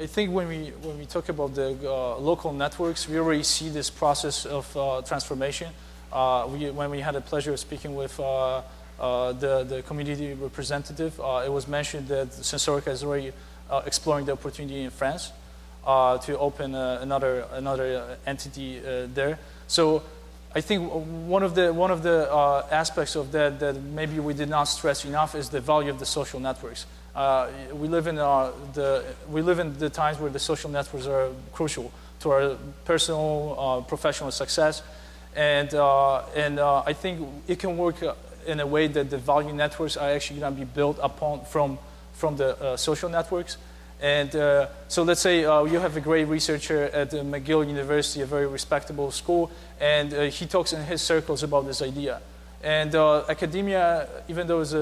I think when we talk about the local networks, we already see this process of transformation. When we had the pleasure of speaking with the community representative, it was mentioned that Sensorica is already exploring the opportunity in France to open another entity there. So I think one of the aspects of that maybe we did not stress enough is the value of the social networks. We live in the times where the social networks are crucial to our personal, professional success, and I think it can work in a way that the value networks are actually going to be built upon from the social networks. And so let's say you have a great researcher at McGill University, a very respectable school, and he talks in his circles about this idea. And academia, even though it's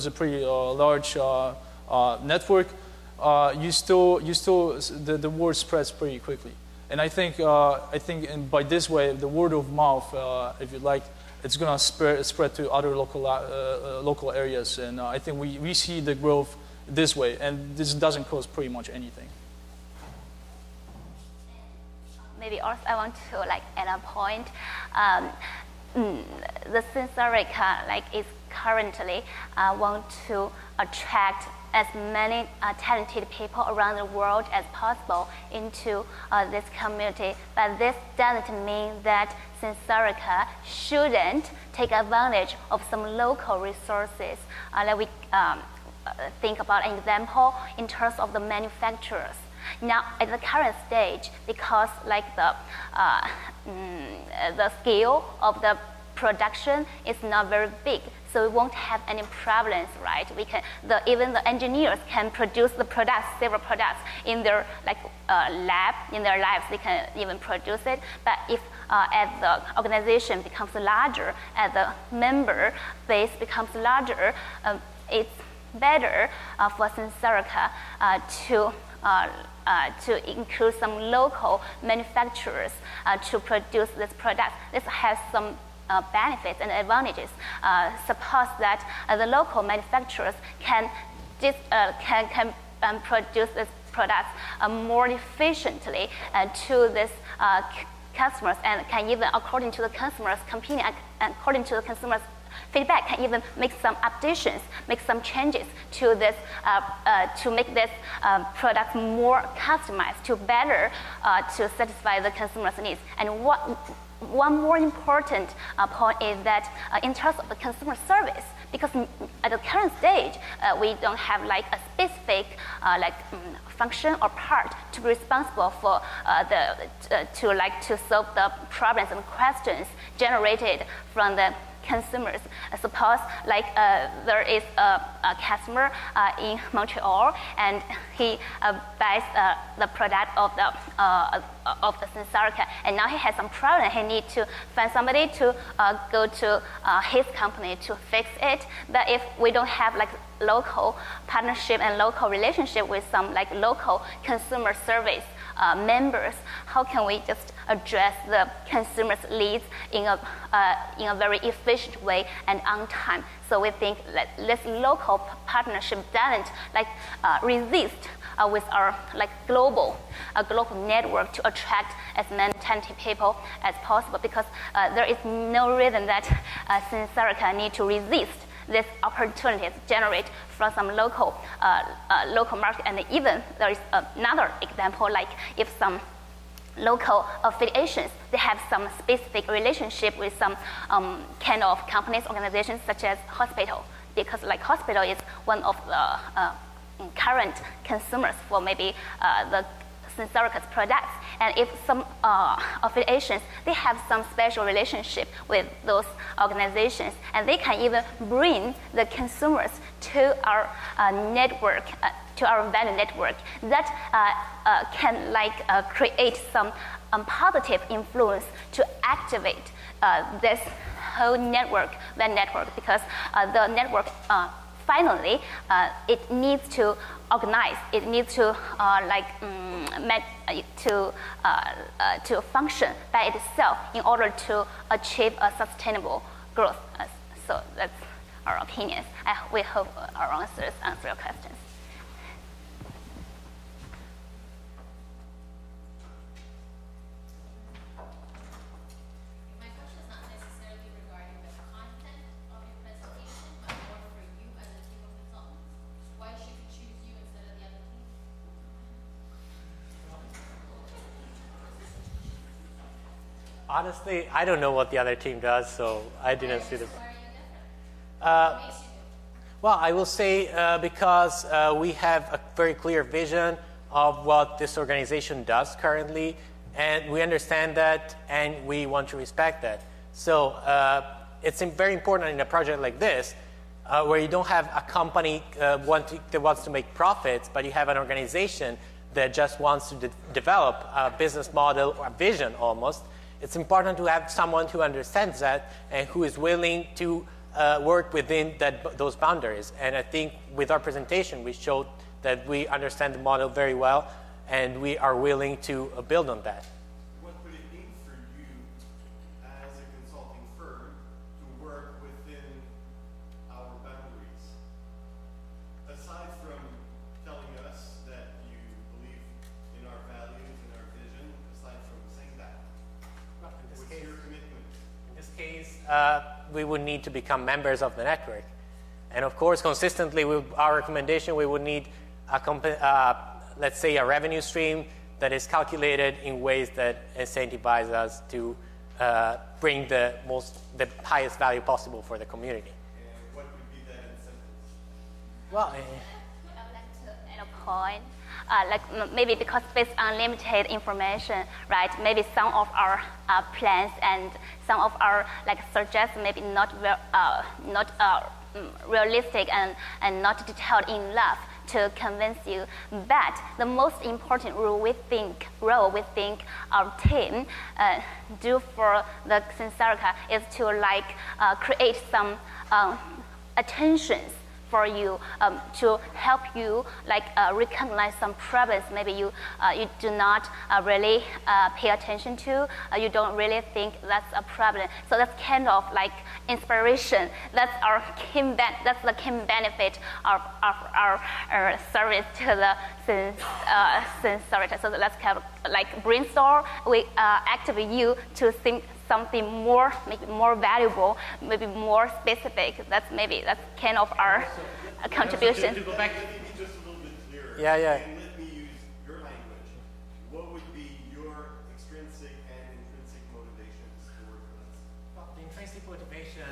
a pretty large network, the word spreads pretty quickly. And I think by this way, the word of mouth, if you like, it's going to spread to other local areas. And I think we see the growth this way, and this doesn't cost pretty much anything. Maybe also I want to add a point. The Sensorica is currently want to attract as many talented people around the world as possible into this community. But this doesn't mean that Sensorica shouldn't take advantage of some local resources. Let we think about an example in terms of the manufacturers. Now, at the current stage, because the scale of the production is not very big, so we won't have any problems, right? Even the engineers can produce the products, several products in their lab, in their labs. They can even produce it. But if as the organization becomes larger, as the member base becomes larger, it's better for Sensorica to include some local manufacturers to produce this product. This has some benefits and advantages. Suppose that the local manufacturers can produce this product more efficiently to this customers, and can even, according to the customers' opinion, according to the customers' feedback, can even make some additions, make some changes to this to make this product more customized, to better to satisfy the customers' needs. And one more important point is that in terms of the consumer service, because at the current stage, we don't have a specific function or part to be responsible for to solve the problems and questions generated from the consumers. Suppose there is a customer in Montreal, and he buys the product of the Sensorica, and now he has some problem. He needs to find somebody to go to his company to fix it. But if we don't have local partnership and local relationship with some local consumer service members, how can we just address the consumers' needs in a very efficient way and on time? So we think that this local partnership doesn't resist with our global network to attract as many talented people as possible, because there is no reason that Sensorica need to resist this opportunities generate from some local market. And even there is another example, if some local affiliations. They have some specific relationship with some kind of companies, organizations such as hospital, because like hospital is one of the current consumers for maybe the Sensoricus products. And if some affiliations, they have some special relationship with those organizations, and they can even bring the consumers to our network, to our value network, that can like create some positive influence to activate this whole network, because the network finally it needs to organize, it needs to to function by itself in order to achieve a sustainable growth. So that's our opinions. We hope our answers answer your questions. My question is not necessarily regarding the content of your presentation, but more for you as a team of consultants. Why should we choose you instead of the other team? Honestly, I don't know what the other team does, so I didn't see the. Why are you different? What makes you different? Well, I will say because we have a very clear vision of what this organization does currently, and we understand that, and we want to respect that. So it's very important in a project like this, where you don't have a company that wants to make profits, but you have an organization that just wants to develop a business model or a vision almost. It's important to have someone who understands that and who is willing to work within those boundaries. And I think with our presentation, we showed that we understand the model very well, and we are willing to build on that. What would it mean for you as a consulting firm to work within our boundaries? Aside from telling us that you believe in our values and our vision, aside from saying that, what's your commitment? In this case, we would need to become members of the network. And of course, consistently with our recommendation, we would need let's say a revenue stream that is calculated in ways that incentivize us to bring the highest value possible for the community. And what would be that incentive? Well, I would like to add a point. Like maybe because with unlimited information, right? Maybe some of our plans and some of our like suggestions maybe not realistic and not detailed enough to convince you. But the most important role we think our team do for the Sensorica is to like create some attentions for you to help you like recognize some problems maybe you do not really pay attention to, you don't really think that's a problem. So that's kind of like inspiration. That's the key benefit of our service to the Sensorica. So let's kind of like brainstorm. We activate you to think something more, maybe more valuable, maybe more specific. That's kind of our contribution. To go back, Let me be just a little bit clearer. Yeah. And let me use your language. What would be your extrinsic and intrinsic motivations to work with us? well, the intrinsic motivation,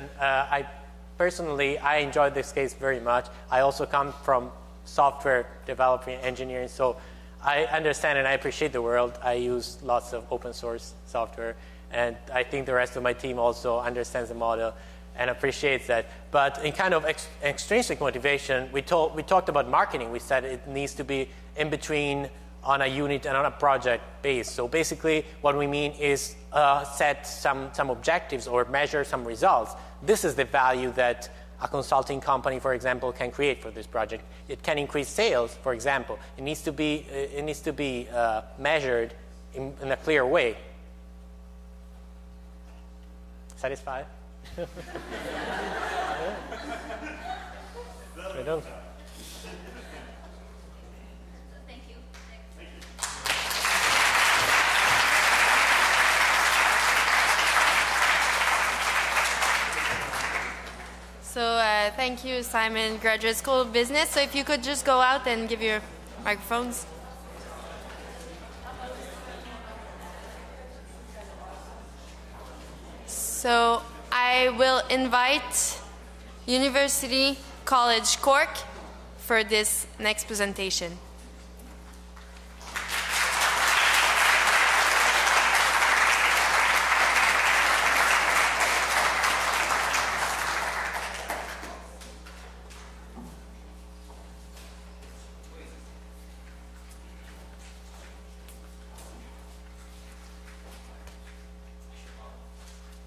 I enjoyed this case very much. I also come from software development engineering, so I understand and I appreciate the world. I use lots of open source software. And I think the rest of my team also understands the model and appreciates that. But in kind of extrinsic motivation, we talked about marketing. We said it needs to be in between on a unit and on a project base. So basically what we mean is set some objectives or measure some results. This is the value that a consulting company, for example, can create for this project. It can increase sales, for example. It needs to be measured in a clear way. Satisfied? I don't. Thank you. So thank you, Simon, Graduate School of Business. So if you could just go out and give your microphones. So I will invite University College Cork for this next presentation.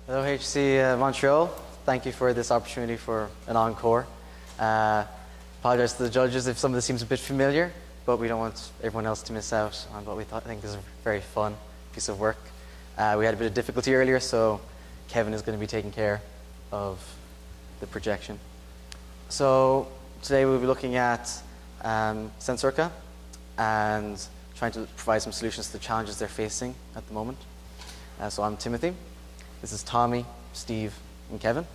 Hello, HC Montreal. Thank you for this opportunity for an encore. Apologize to the judges if some of this seems a bit familiar, but we don't want everyone else to miss out on what we think is a very fun piece of work. We had a bit of difficulty earlier, so Kevin is going to be taking care of the projection. So today we'll be looking at Sensorica and trying to provide some solutions to the challenges they're facing at the moment. So I'm Timothy. This is Tommy, Steve, and Kevin.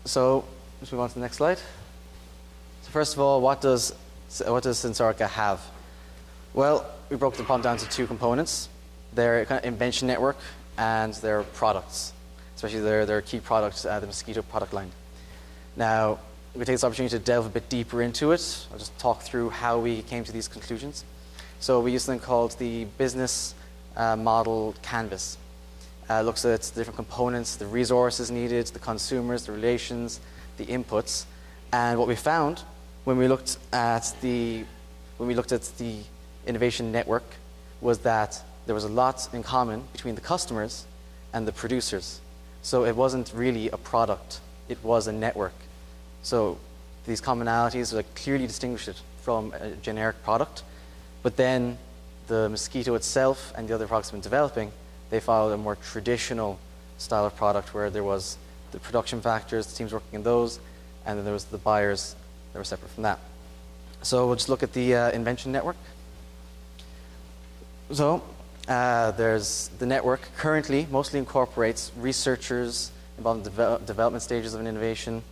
So let's move on to the next slide. So first of all, what does Sensorica have? Well, we broke the problem down to two components: their kind of invention network and their products, especially their key product, the Mosquito product line. Now, we take this opportunity to delve a bit deeper into it. I'll just talk through how we came to these conclusions. So we use something called the business model canvas. Looks at the different components, the resources needed, the consumers, the relations, the inputs. And what we found when we looked at the innovation network was that there was a lot in common between the customers and the producers. So it wasn't really a product, it was a network. So these commonalities clearly distinguished it from a generic product. But then the Mosquito itself and the other products we've been developing, they followed a more traditional style of product where there was the production factors, the teams working in those, and then there was the buyers that were separate from that. So we'll just look at the invention network. So there's the network currently mostly incorporates researchers involved in development stages of an innovation,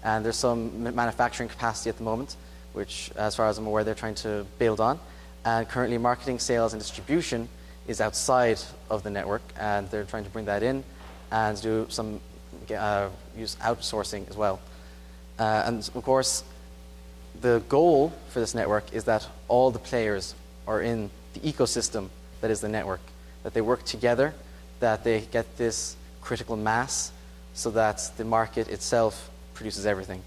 and there's some manufacturing capacity at the moment, which, as far as I'm aware, they're trying to build on. And currently marketing, sales, and distribution is outside of the network, and they're trying to bring that in and do some use outsourcing as well. And of course, the goal for this network is that all the players are in the ecosystem that is the network, that they work together, that they get this critical mass so that the market itself produces everything.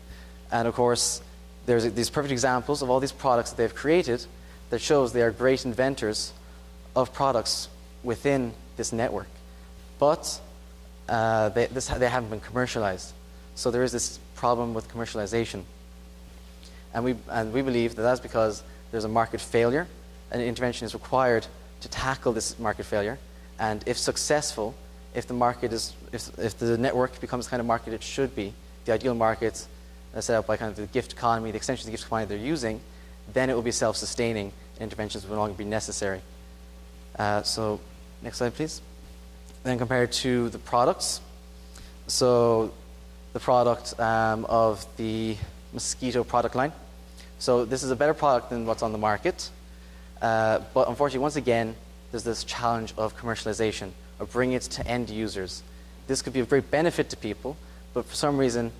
And of course, there's these perfect examples of all these products that they've created that shows they are great inventors of products within this network, but they haven't been commercialized. So there is this problem with commercialization, and we believe that that's because there's a market failure, and intervention is required to tackle this market failure. And if successful, if the network becomes the kind of market it should be, the ideal market set out by kind of the gift economy, the extension of the gift economy they're using, then it will be self-sustaining. Interventions will no longer be necessary. So next slide, please. Then compared to the products. So the product of the Mosquito product line. So this is a better product than what's on the market. But unfortunately, once again, there's this challenge of commercialization, of bringing it to end users. This could be a great benefit to people, but for some reason,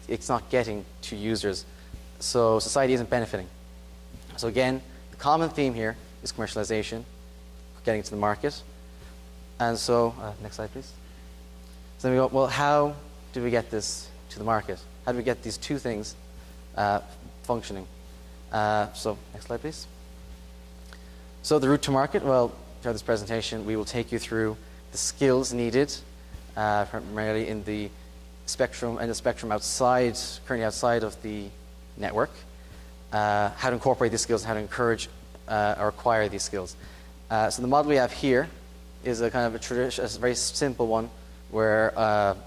it's not getting to users. So society isn't benefiting. So again, the common theme here is commercialization, getting to the market. And so, next slide, please. So then we go, well, how do we get this to the market? How do we get these two things functioning? So, next slide, please. So the route to market, well, throughout this presentation, we will take you through the skills needed, primarily in the spectrum and the spectrum currently outside of the network, how to incorporate these skills, and how to encourage or acquire these skills. So the model we have here is a kind of a very simple one where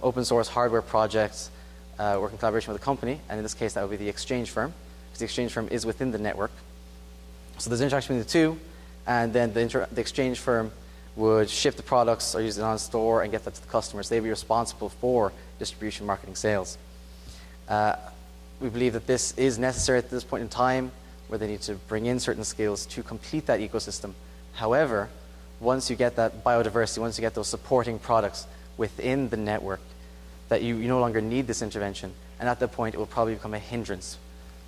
open source hardware projects work in collaboration with a company, and in this case that would be the exchange firm, because the exchange firm is within the network. So there's an interaction between the two, and then the exchange firm would ship the products or use it on store and get that to the customers. They'd be responsible for distribution, marketing, sales. We believe that this is necessary at this point in time, where they need to bring in certain skills to complete that ecosystem. However, once you get that biodiversity, once you get those supporting products, within the network that you no longer need this intervention. And at that point, it will probably become a hindrance.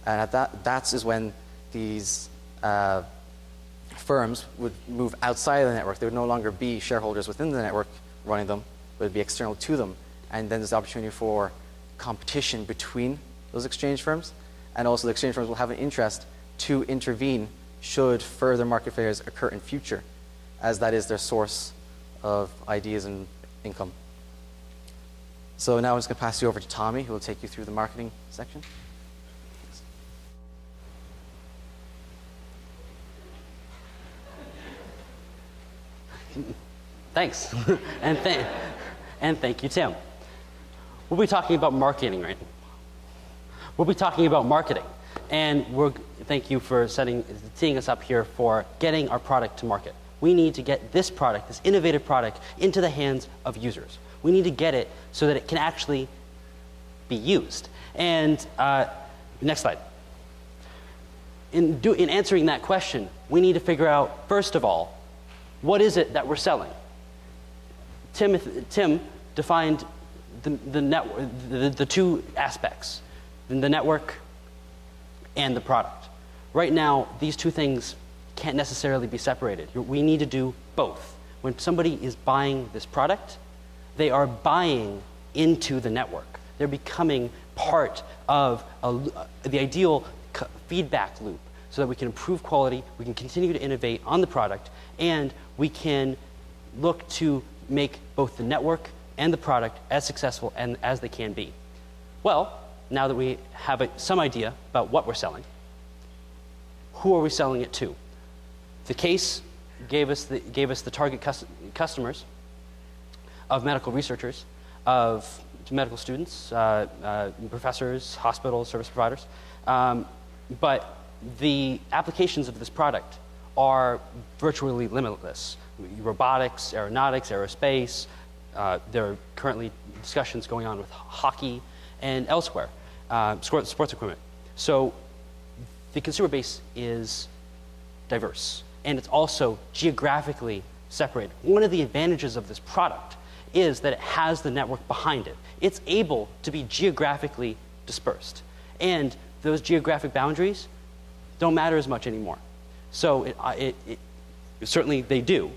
And that is when these firms would move outside of the network. There would no longer be shareholders within the network running them, but it would be external to them. And then there's the opportunity for competition between those exchange firms. And also the exchange firms will have an interest to intervene should further market failures occur in future, as that is their source of ideas and income. So now I'm just going to pass you over to Tommy, who will take you through the marketing section. Thanks. and thank you, Tim. We'll be talking about marketing right now. We'll be talking about marketing. And thank you for teeing us up here for getting our product to market. We need to get this product, this innovative product, into the hands of users. We need to get it so that it can actually be used. And next slide. In answering that question, we need to figure out, first of all, what is it that we're selling? Tim defined the two aspects, the network and the product. Right now, these two things can't necessarily be separated. We need to do both. When somebody is buying this product, they are buying into the network. They're becoming part of the ideal feedback loop so that we can improve quality, we can continue to innovate on the product, and we can look to make both the network and the product as successful as they can be. Well, now that we have some idea about what we're selling, who are we selling it to? The case gave us the target customers of medical researchers, of medical students, professors, hospitals, service providers. But the applications of this product are virtually limitless. Robotics, aeronautics, aerospace. There are currently discussions going on with hockey and elsewhere, sports equipment. So the consumer base is diverse, and it's also geographically separated. One of the advantages of this product is that it has the network behind it. It's able to be geographically dispersed, and those geographic boundaries don't matter as much anymore. So certainly they do,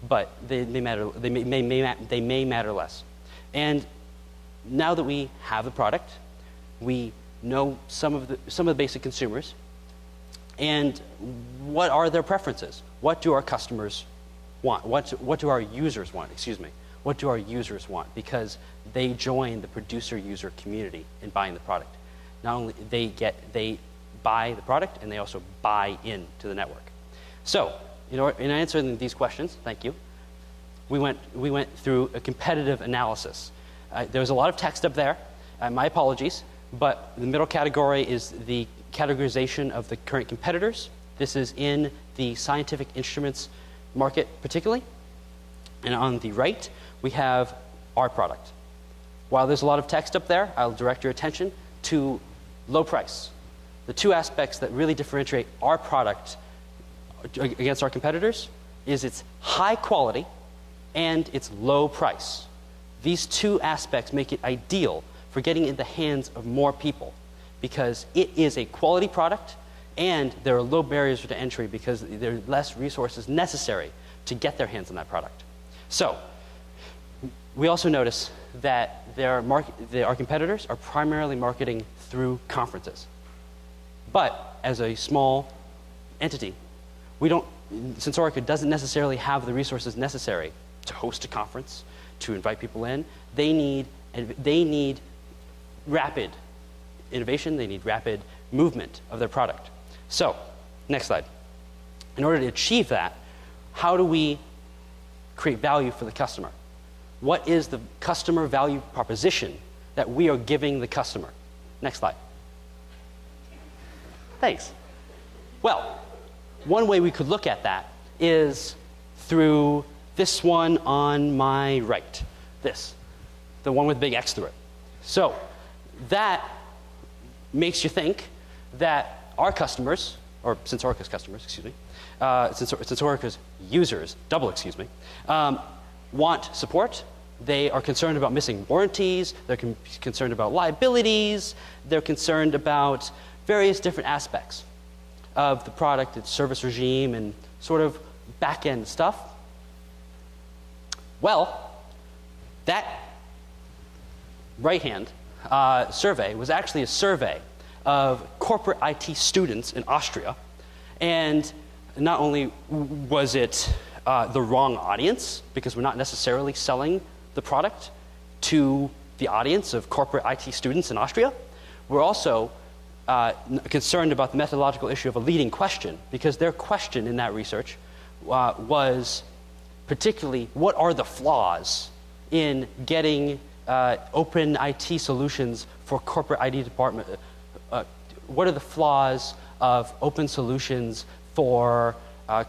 but they may matter less. And now that we have the product, we know some of the basic consumers, and what are their preferences? What do our customers want? What do our users want? Excuse me. What do our users want? Because they join the producer-user community in buying the product. Not only they buy the product, and they also buy into the network. So, in answering these questions, thank you, we went through a competitive analysis. There was a lot of text up there. My apologies, but the middle category is the categorization of the current competitors. This is in the scientific instruments market particularly. And on the right, we have our product. While there's a lot of text up there, I'll direct your attention to low price. The two aspects that really differentiate our product against our competitors is its high quality and its low price. These two aspects make it ideal for getting in the hands of more people because it is a quality product and there are low barriers to entry because there are less resources necessary to get their hands on that product. So, we also notice that our competitors are primarily marketing through conferences. But as a small entity, Sensorica doesn't necessarily have the resources necessary to host a conference, to invite people in. They need rapid innovation. They need rapid movement of their product. So, next slide. In order to achieve that, how do we create value for the customer? What is the customer value proposition that we are giving the customer? Next slide. Thanks. Well, one way we could look at that is through this one on my right. The one with a big X through it. So that makes you think that our customers, or Sensorica's customers, excuse me, Sensorica's users, want support, They are concerned about missing warranties. They're concerned about liabilities. They're concerned about various different aspects of the product, its service regime, and sort of back-end stuff. Well, that right-hand survey was actually a survey of corporate IT students in Austria. And not only was it the wrong audience, because we're not necessarily selling the product to the audience of corporate IT students in Austria, we're also concerned about the methodological issue of a leading question, because their question in that research was particularly, what are the flaws in getting open IT solutions for corporate IT department? What are the flaws of open solutions for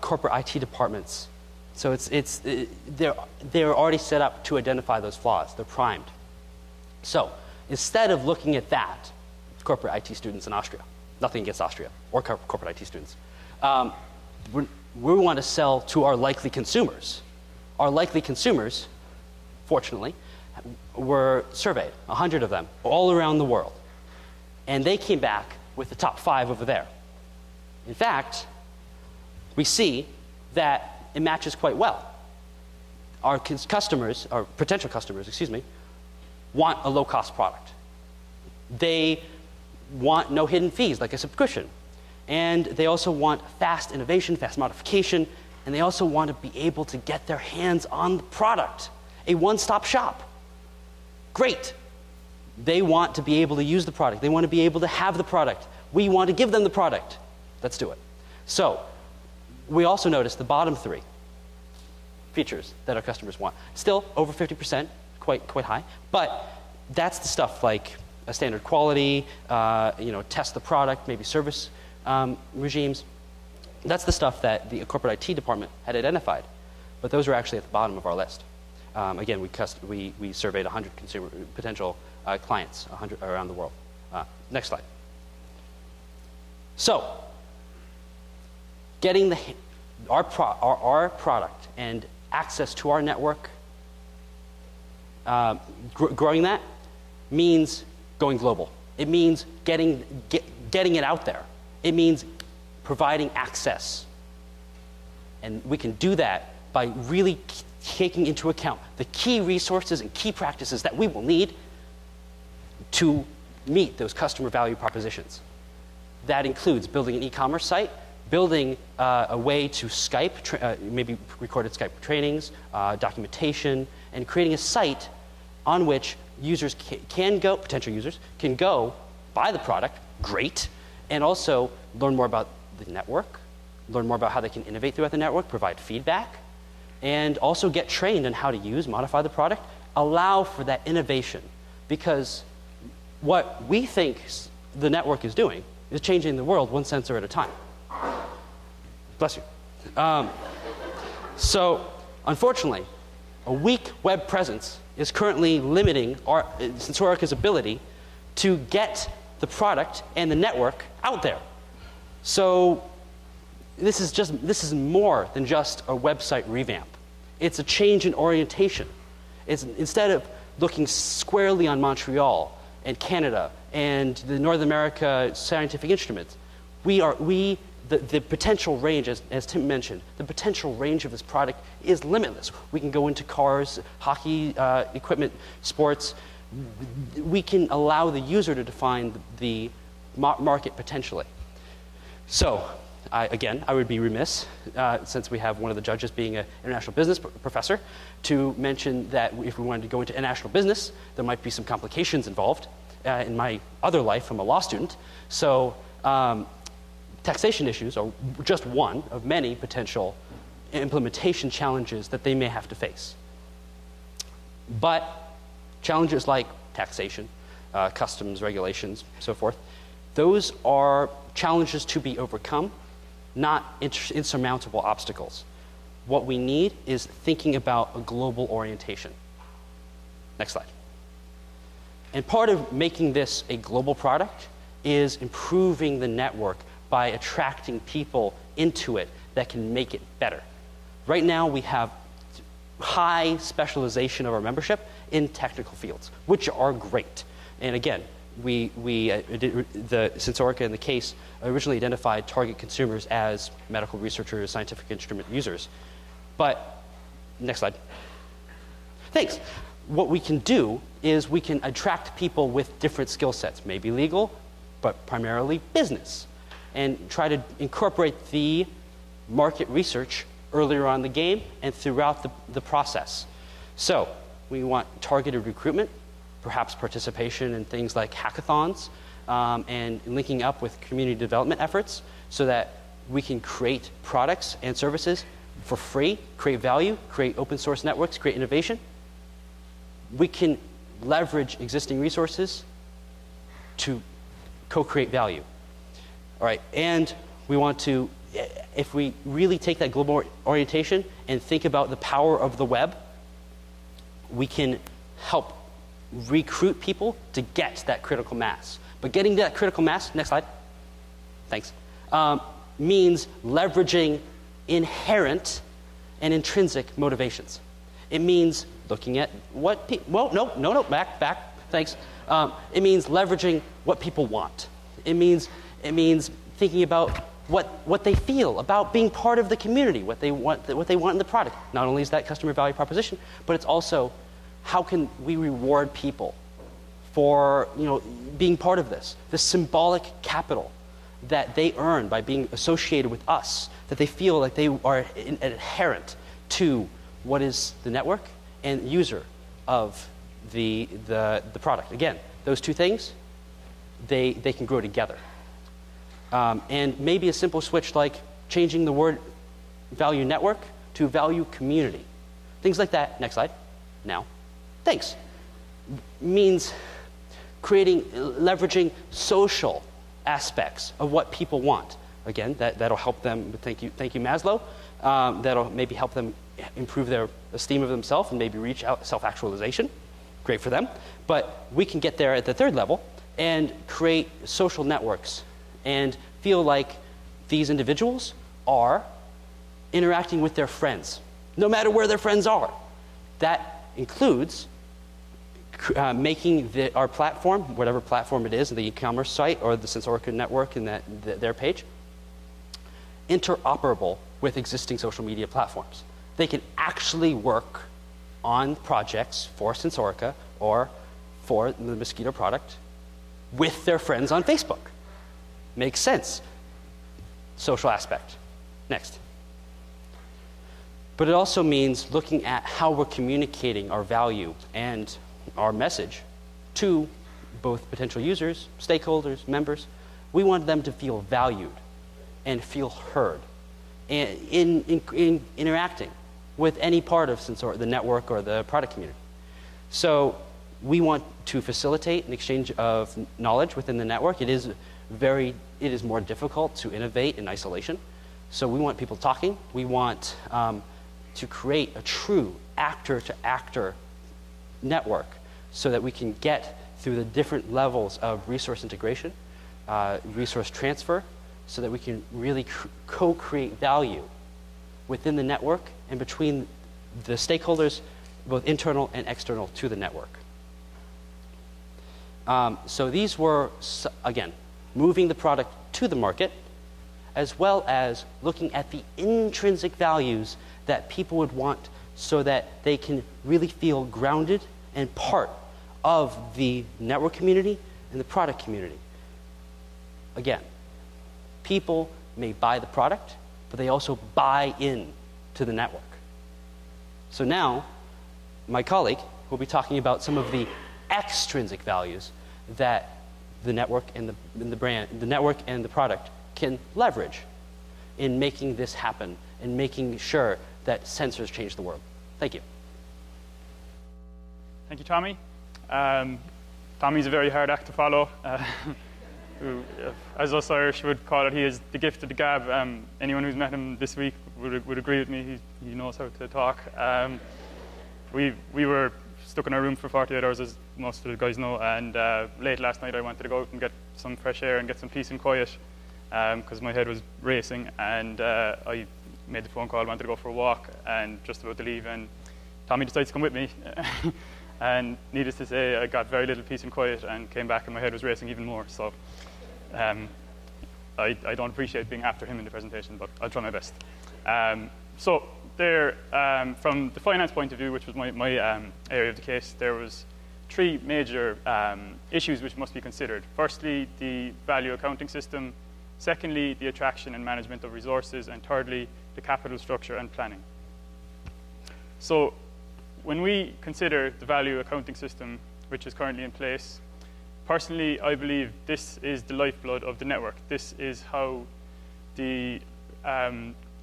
corporate IT departments? So they're already set up to identify those flaws. They're primed. So instead of looking at that, corporate IT students in Austria, nothing against Austria or corporate IT students, we want to sell to our likely consumers. Our likely consumers, fortunately, were surveyed, 100 of them, all around the world. And they came back with the top 5 over there. In fact, we see that it matches quite well. Our customers, our potential customers, excuse me, want a low-cost product. They want no hidden fees, like a subscription. And they also want fast innovation, fast modification, and they also want to be able to get their hands on the product. A one-stop shop. Great. They want to be able to use the product. They want to be able to have the product. We want to give them the product. Let's do it. So we also notice the bottom 3 features that our customers want. Still over 50%, quite high. But that's the stuff like a standard quality, test the product, maybe service regimes. That's the stuff that the corporate IT department had identified. But those are actually at the bottom of our list. Again, we surveyed 100 consumer potential clients 100 around the world. Next slide. So, getting our product and access to our network, growing that means going global. It means getting it out there. It means providing access. And we can do that by really taking into account the key resources and key practices that we will need to meet those customer value propositions. That includes building an e-commerce site, building a way to Skype, maybe recorded Skype trainings, documentation, and creating a site on which users potential users can go buy the product, great, and also learn more about the network, learn more about how they can innovate throughout the network, provide feedback, and also get trained on how to use, modify the product, allow for that innovation. Because what we think the network is doing is changing the world one sensor at a time. Bless you. So, unfortunately, a weak web presence is currently limiting Sensorica's ability to get the product and the network out there. So, this is more than just a website revamp. It's a change in orientation. Instead of looking squarely on Montreal and Canada and the North America scientific instruments, the potential range, as Tim mentioned, the potential range of this product is limitless. We can go into cars, hockey equipment, sports. We can allow the user to define the market potentially. So, I would be remiss, since we have one of the judges being an international business professor, to mention that if we wanted to go into international business, there might be some complications involved. In my other life, I'm a law student, so taxation issues are just one of many potential implementation challenges that they may have to face. But challenges like taxation, customs, regulations, so forth, those are challenges to be overcome, not insurmountable obstacles. What we need is thinking about a global orientation. Next slide. And part of making this a global product is improving the network by attracting people into it that can make it better. Right now we have high specialization of our membership in technical fields, which are great. And again, the Sensorica in the case originally identified target consumers as medical researchers, scientific instrument users. But, next slide. Thanks. What we can do is we can attract people with different skill sets, maybe legal, but primarily business, and try to incorporate the market research earlier on in the game and throughout the process. So we want targeted recruitment, perhaps participation in things like hackathons, and linking up with community development efforts so that we can create products and services for free, create value, create open source networks, create innovation. We can leverage existing resources to co-create value. All right, and we want to, if we really take that global orientation and think about the power of the web, we can help recruit people to get that critical mass. But getting that critical mass, next slide, thanks, means leveraging inherent and intrinsic motivations. It means looking at what people, back, thanks. It means leveraging what people want. It means thinking about what they feel about being part of the community, what they want in the product. Not only is that customer value proposition, but it's also how can we reward people for being part of this, the symbolic capital that they earn by being associated with us, that they feel like they are inherent to what is the network and user of the product. Again, those two things, they can grow together. And maybe a simple switch like changing the word value network to value community. Things like that. Next slide. Now. Thanks. Means leveraging social aspects of what people want. Again, that'll help them, thank you Maslow, that'll maybe help them improve their esteem of themselves and maybe reach out self-actualization. Great for them. But we can get there at the third level and create social networks and feel like these individuals are interacting with their friends, no matter where their friends are. That includes making our platform, whatever platform it is, the e-commerce site or the Sensorica network and their page, interoperable with existing social media platforms. They can actually work on projects for Sensorica or for the Mosquito product with their friends on Facebook. Makes sense. Social aspect. Next. But it also means looking at how we're communicating our value and our message to both potential users, stakeholders, members. We want them to feel valued and feel heard in interacting with any part of the network or the product community. So we want to facilitate an exchange of knowledge within the network. It is more difficult to innovate in isolation. So we want people talking. We want to create a true actor-to-actor network so that we can get through the different levels of resource integration, resource transfer, so that we can really co-create value within the network and between the stakeholders, both internal and external to the network. So these were, again, moving the product to the market, as well as looking at the intrinsic values that people would want so that they can really feel grounded and part of the network community and the product community. Again, people may buy the product, but they also buy in to the network. So now, my colleague will be talking about some of the extrinsic values that the network and the brand, the network and the product can leverage in making this happen and making sure that sensors change the world. Thank you. Thank you, Tommy. Tommy's a very hard act to follow. Who, as us Irish would call it, he is the gift of the gab. Anyone who's met him this week would agree with me. He knows how to talk. We were stuck in our room for 48 hours, as most of the guys know, and late last night I wanted to go out and get some fresh air and get some peace and quiet because my head was racing, and I made the phone call, wanted to go for a walk, and just about to leave, and Tommy decided to come with me. And needless to say, I got very little peace and quiet and came back and my head was racing even more. So I don't appreciate being after him in the presentation, but I'll try my best. So there, from the finance point of view, which was my area of the case, there was 3 major issues which must be considered. Firstly, the value accounting system. Secondly, the attraction and management of resources. And thirdly, the capital structure and planning. So when we consider the value accounting system, which is currently in place, personally, I believe this is the lifeblood of the network. This is how the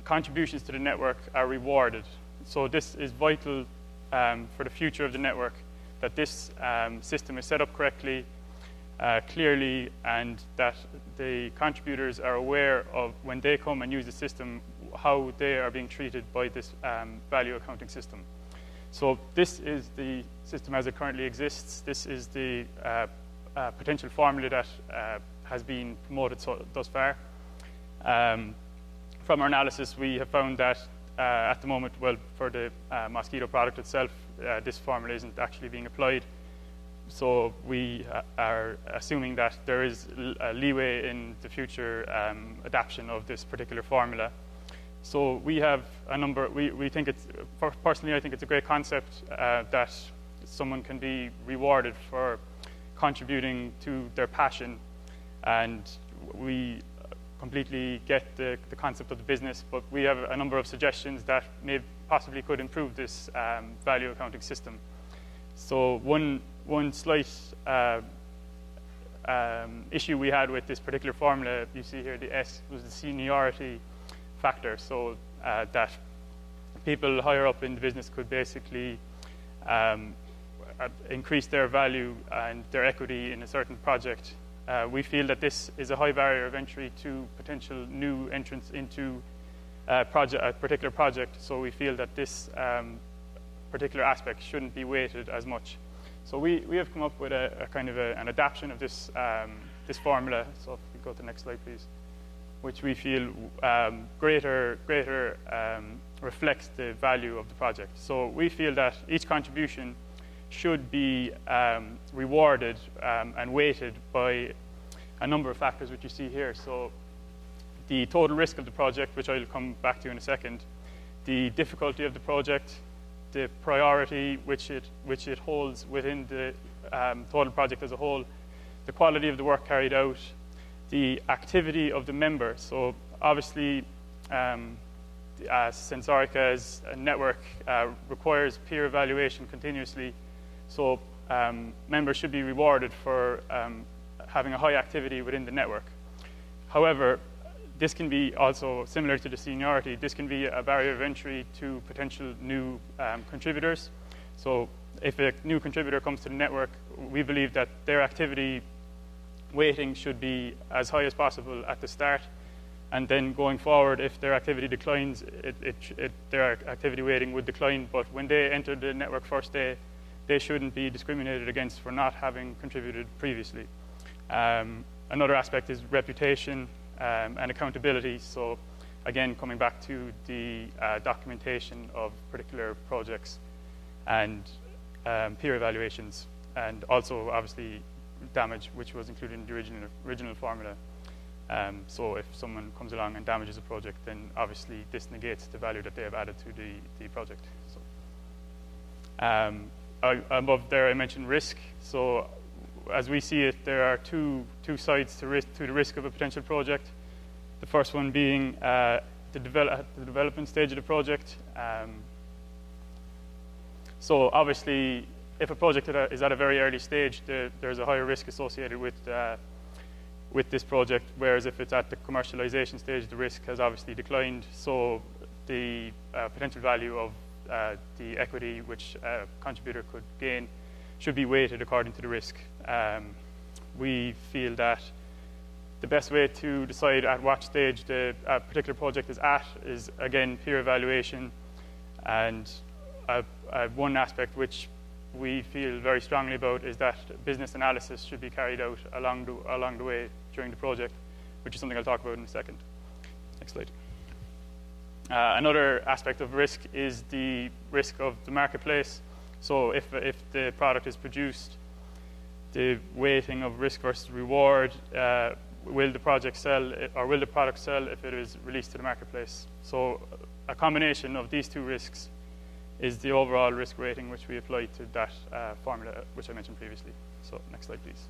contributions to the network are rewarded. So this is vital for the future of the network, that this system is set up correctly, clearly, and that the contributors are aware of, when they come and use the system, how they are being treated by this value accounting system. So this is the system as it currently exists. This is the potential formula that has been promoted thus far. From our analysis, we have found that at the moment, well, for the mosquito product itself, this formula isn't actually being applied. So we are assuming that there is a leeway in the future adoption of this particular formula. So we have a number, we think it's, personally I think it's a great concept that someone can be rewarded for contributing to their passion, and we completely get the concept of the business, but we have a number of suggestions that may possibly could improve this value accounting system. So one slight issue we had with this particular formula, you see here the S, was the seniority factor. So that people higher up in the business could basically increase their value and their equity in a certain project. We feel that this is a high barrier of entry to potential new entrants into a particular project. So we feel that this particular aspect shouldn't be weighted as much. So we have come up with a kind of an adaptation of this this formula. So if we go to the next slide, please, which we feel greater reflects the value of the project. So we feel that each contribution should be rewarded and weighted by a number of factors which you see here. So the total risk of the project, which I'll come back to in a second, the difficulty of the project, the priority which it holds within the total project as a whole, the quality of the work carried out, the activity of the member. So obviously, Sensorica as a network requires peer evaluation continuously. So members should be rewarded for having a high activity within the network. However, this can be also similar to the seniority. This can be a barrier of entry to potential new contributors. So if a new contributor comes to the network, we believe that their activity weighting should be as high as possible at the start. And then going forward, if their activity declines, their activity weighting would decline. But when they enter the network first day, they shouldn't be discriminated against for not having contributed previously. Another aspect is reputation and accountability. So again, coming back to the documentation of particular projects and peer evaluations, and also obviously damage, which was included in the original formula. So if someone comes along and damages a project, then obviously this negates the value that they have added to the project. So, above there I mentioned risk. So as we see it, there are two sides to the risk of a potential project. The first one being the development stage of the project. So obviously, if a project is at a very early stage, there's a higher risk associated with this project, whereas if it's at the commercialization stage, the risk has obviously declined. So the potential value of the equity which a contributor could gain should be weighted according to the risk. We feel that the best way to decide at what stage a particular project is at is, again, peer evaluation. And one aspect which we feel very strongly about is that business analysis should be carried out along the way during the project, which is something I'll talk about in a second. Next slide. Another aspect of risk is the risk of the marketplace. So if the product is produced, the weighting of risk versus reward, will the project sell or will the product sell if it is released to the marketplace? So a combination of these two risks is the overall risk rating which we apply to that formula which I mentioned previously. So next slide, please.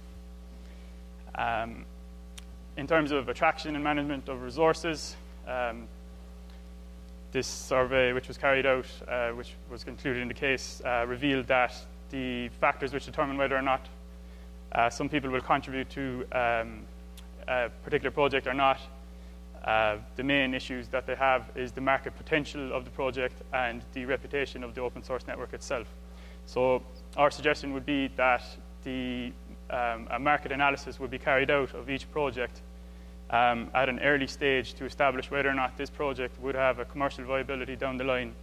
In terms of attraction and management of resources, this survey which was carried out, which was concluded in the case, revealed that the factors which determine whether or not some people will contribute to a particular project or not, the main issues that they have is the market potential of the project and the reputation of the open source network itself. So our suggestion would be that a market analysis would be carried out of each project at an early stage to establish whether or not this project would have a commercial viability down the line.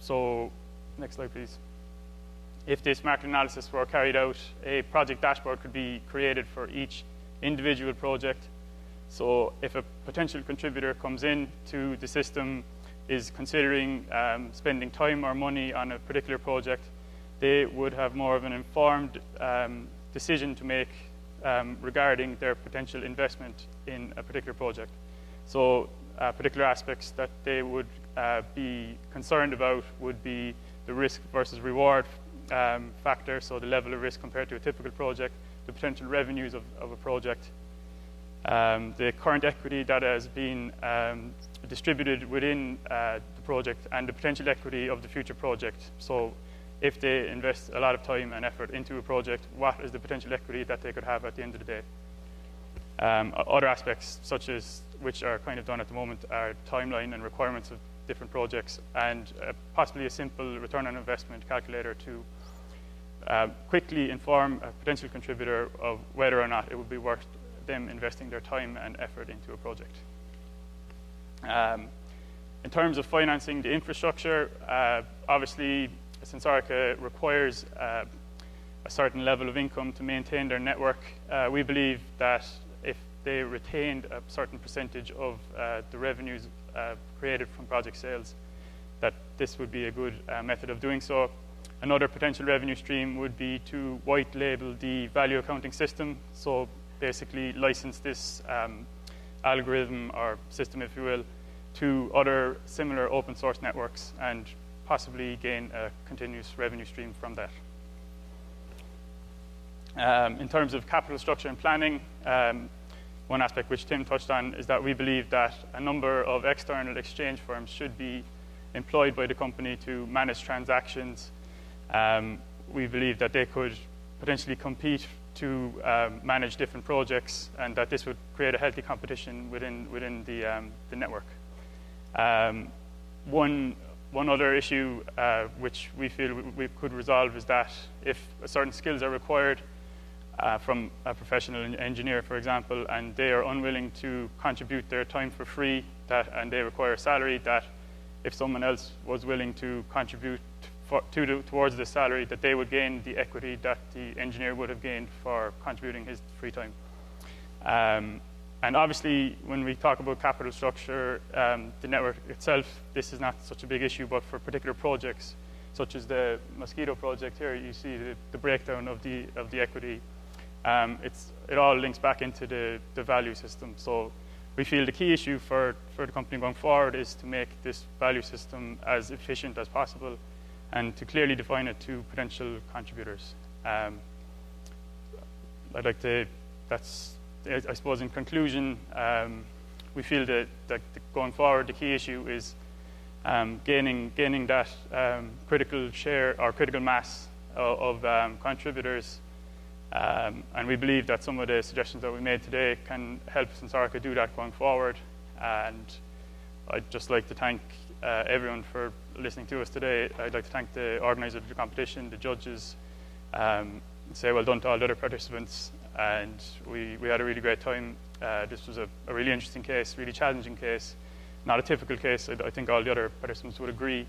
So next slide, please. If this market analysis were carried out, a project dashboard could be created for each individual project. So if a potential contributor comes in to the system, is considering spending time or money on a particular project, they would have more of an informed decision to make regarding their potential investment in a particular project. So particular aspects that they would be concerned about would be the risk versus reward factor, so the level of risk compared to a typical project, the potential revenues of a project, the current equity that has been distributed within the project, and the potential equity of the future project. So if they invest a lot of time and effort into a project, what is the potential equity that they could have at the end of the day? Other aspects, such as which are kind of done at the moment, are timeline and requirements of different projects, and possibly a simple return on investment calculator to quickly inform a potential contributor of whether or not it would be worth them investing their time and effort into a project. In terms of financing the infrastructure, obviously Sensorica requires a certain level of income to maintain their network. We believe that if they retained a certain percentage of the revenues created from project sales, that this would be a good method of doing so. Another potential revenue stream would be to white label the value accounting system. So basically license this algorithm or system, if you will, to other similar open source networks and possibly gain a continuous revenue stream from that. In terms of capital structure and planning, one aspect which Tim touched on is that we believe that a number of external exchange firms should be employed by the company to manage transactions. We believe that they could potentially compete to manage different projects, and that this would create a healthy competition within the network. One other issue which we feel we could resolve is that if certain skills are required from a professional engineer, for example, and they are unwilling to contribute their time for free, and they require a salary, that if someone else was willing to contribute towards the salary, that they would gain the equity that the engineer would have gained for contributing his free time. And obviously, when we talk about capital structure, the network itself, this is not such a big issue, but for particular projects, such as the Mosquito project here, you see the breakdown of the equity. It all links back into the value system. So we feel the key issue for the company going forward is to make this value system as efficient as possible and to clearly define it to potential contributors. I suppose in conclusion, we feel that going forward, the key issue is gaining that critical share or critical mass of contributors. And we believe that some of the suggestions that we made today can help Sensorica do that going forward. And I'd just like to thank everyone for listening to us today. I'd like to thank the organizer of the competition, the judges, say well done to all the other participants. And we had a really great time. This was a really interesting case, really challenging case, not a typical case. I think all the other participants would agree.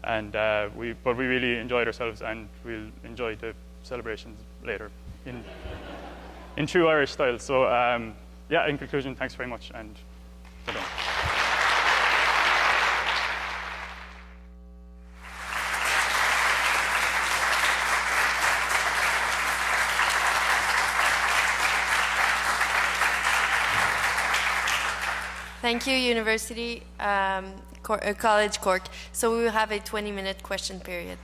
And but we really enjoyed ourselves, and we'll enjoy the celebrations later in true Irish style. So yeah, in conclusion, thanks very much, and well done. Thank you, University College Cork. So we will have a 20-minute question period.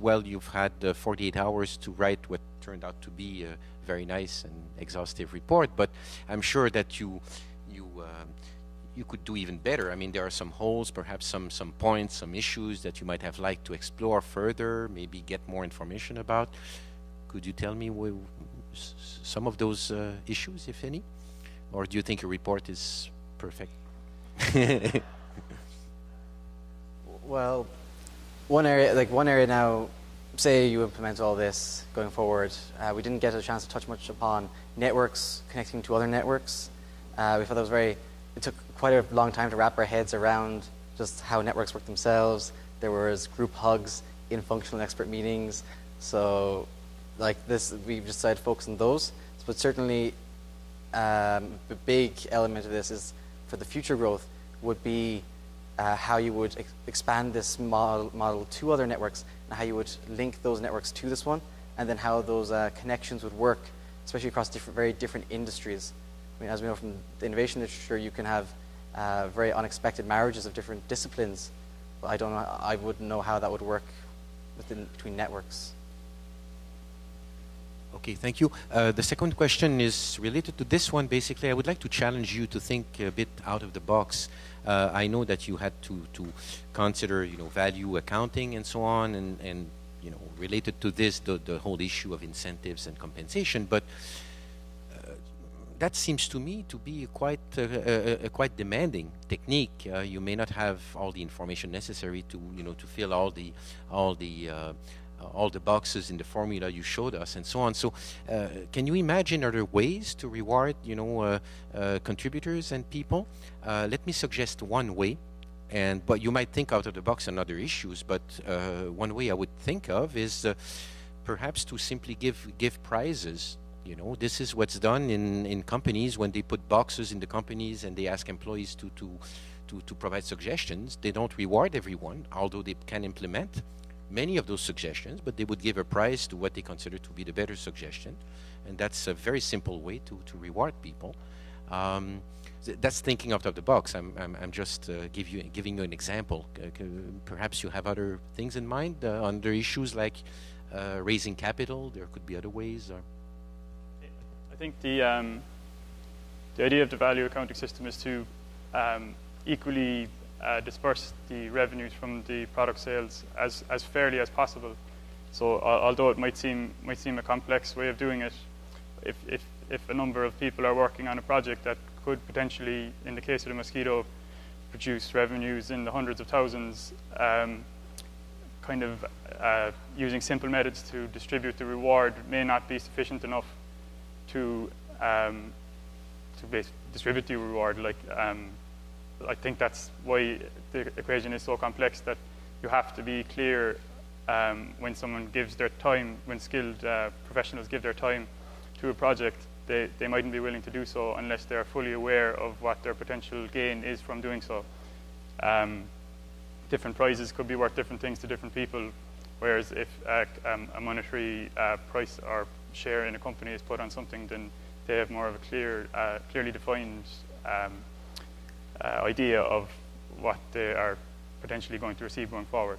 Well, you've had 48 hours to write what turned out to be a very nice and exhaustive report, but I'm sure that you could do even better. I mean, there are some holes, perhaps some points, some issues that you might have liked to explore further, maybe get more information about. Could you tell me some of those issues, if any? Or do you think your report is perfect? Well, one area now, say you implement all this going forward, we didn't get a chance to touch much upon networks connecting to other networks. We thought that was it took quite a long time to wrap our heads around just how networks work themselves. There was group hugs in functional expert meetings. So like this, we've decided to focus on those. But certainly the big element of this is for the future growth would be how you would expand this model to other networks and how you would link those networks to this one, and then how those connections would work, especially across very different industries. I mean, as we know from the innovation literature, you can have very unexpected marriages of different disciplines. But I wouldn't know how that would work between networks. Okay, thank you. The second question is related to this one. Basically, I would like to challenge you to think a bit out of the box. I know that you had to consider, value accounting and so on, and related to this, the whole issue of incentives and compensation. But that seems to me to be a quite demanding technique. You may not have all the information necessary to fill all the boxes in the formula you showed us and so on. So can you imagine other ways to reward contributors and people? Let me suggest one way, but you might think out of the box on other issues, but one way I would think of is perhaps to simply give prizes. This is what's done in companies when they put boxes in the companies and they ask employees to provide suggestions. They don't reward everyone, although they can implement many of those suggestions, but they would give a prize to what they consider to be the better suggestion. And that's a very simple way to reward people. That's thinking out of the box. I'm just giving you an example. Perhaps you have other things in mind, other issues like raising capital. There could be other ways. I think the idea of the value accounting system is to equally disperse the revenues from the product sales as fairly as possible. So although it might seem a complex way of doing it, if a number of people are working on a project that could potentially, in the case of the mosquito, produce revenues in the hundreds of thousands, using simple methods to distribute the reward may not be sufficient enough to distribute the reward. I think that's why the equation is so complex, that you have to be clear when someone gives their time, when skilled professionals give their time to a project, they mightn't be willing to do so unless they're fully aware of what their potential gain is from doing so. Different prizes could be worth different things to different people, whereas if a monetary price or share in a company is put on something, then they have more of a clearly defined idea of what they are potentially going to receive going forward.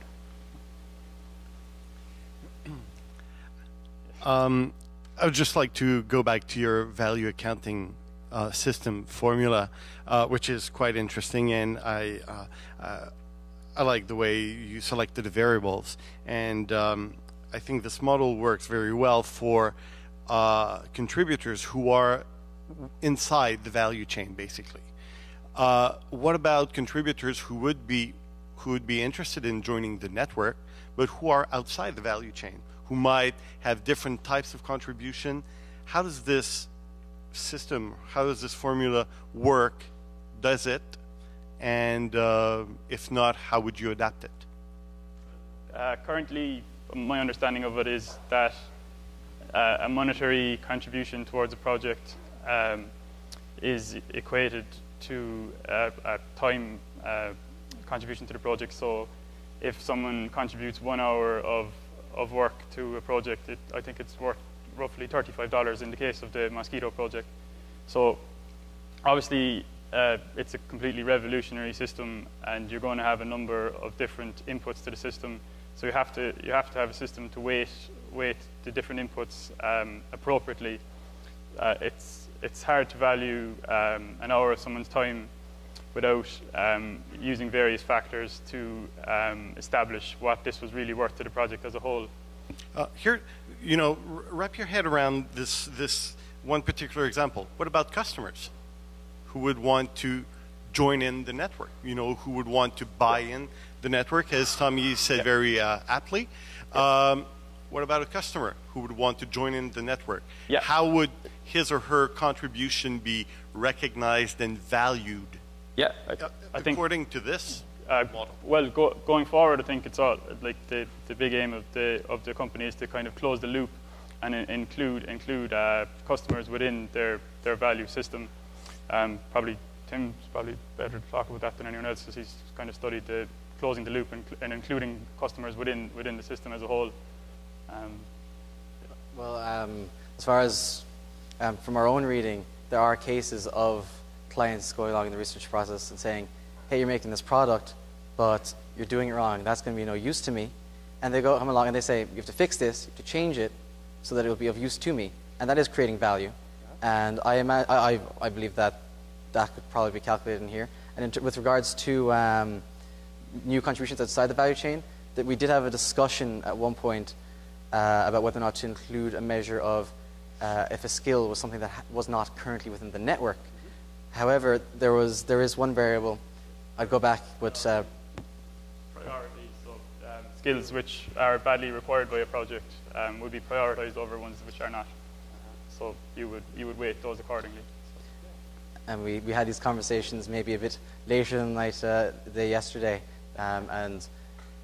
I would just like to go back to your value accounting system formula, which is quite interesting, and I like the way you selected the variables, and I think this model works very well for contributors who are inside the value chain, basically. What about contributors who would be interested in joining the network, but who are outside the value chain, who might have different types of contribution? How does this system, how does this formula work? Does it? And if not, how would you adapt it? Currently, my understanding of it is that a monetary contribution towards a project is equated to a time contribution to the project. So if someone contributes 1 hour of work to a project, I think it's worth roughly $35 in the case of the Mosquito project. So obviously, it's a completely revolutionary system, and you're going to have a number of different inputs to the system. So you have to have a system to weight the different inputs appropriately. It's hard to value an hour of someone's time without using various factors to establish what this was really worth to the project as a whole. Here, you know, wrap your head around this one particular example. What about customers who would want to join in the network? You know, who would want to buy in the network, as Tommy said very aptly. What about a customer who would want to join in the network? Yeah. How would his or her contribution be recognized and valued? Yeah, I think according to this model. Well, going forward, I think it's all like the big aim of the company is to kind of close the loop and include customers within their value system. Probably Tim's probably better to talk about that than anyone else, because he's kind of studied the closing the loop and including customers within the system as a whole. Well, as far as from our own reading, there are cases of clients going along in the research process and saying, hey, you're making this product, but you're doing it wrong. That's going to be no use to me. And they come along and they say, you have to fix this, you have to change it so that it will be of use to me. And that is creating value. And I believe that could probably be calculated in here. And with regards to new contributions outside the value chain, that we did have a discussion at one point about whether or not to include a measure of if a skill was something that was not currently within the network. However, there is one variable. I'd go back, but priority. So skills which are badly required by a project would be prioritized over ones which are not. So you would weight those accordingly. And we had these conversations maybe a bit later in the night yesterday, and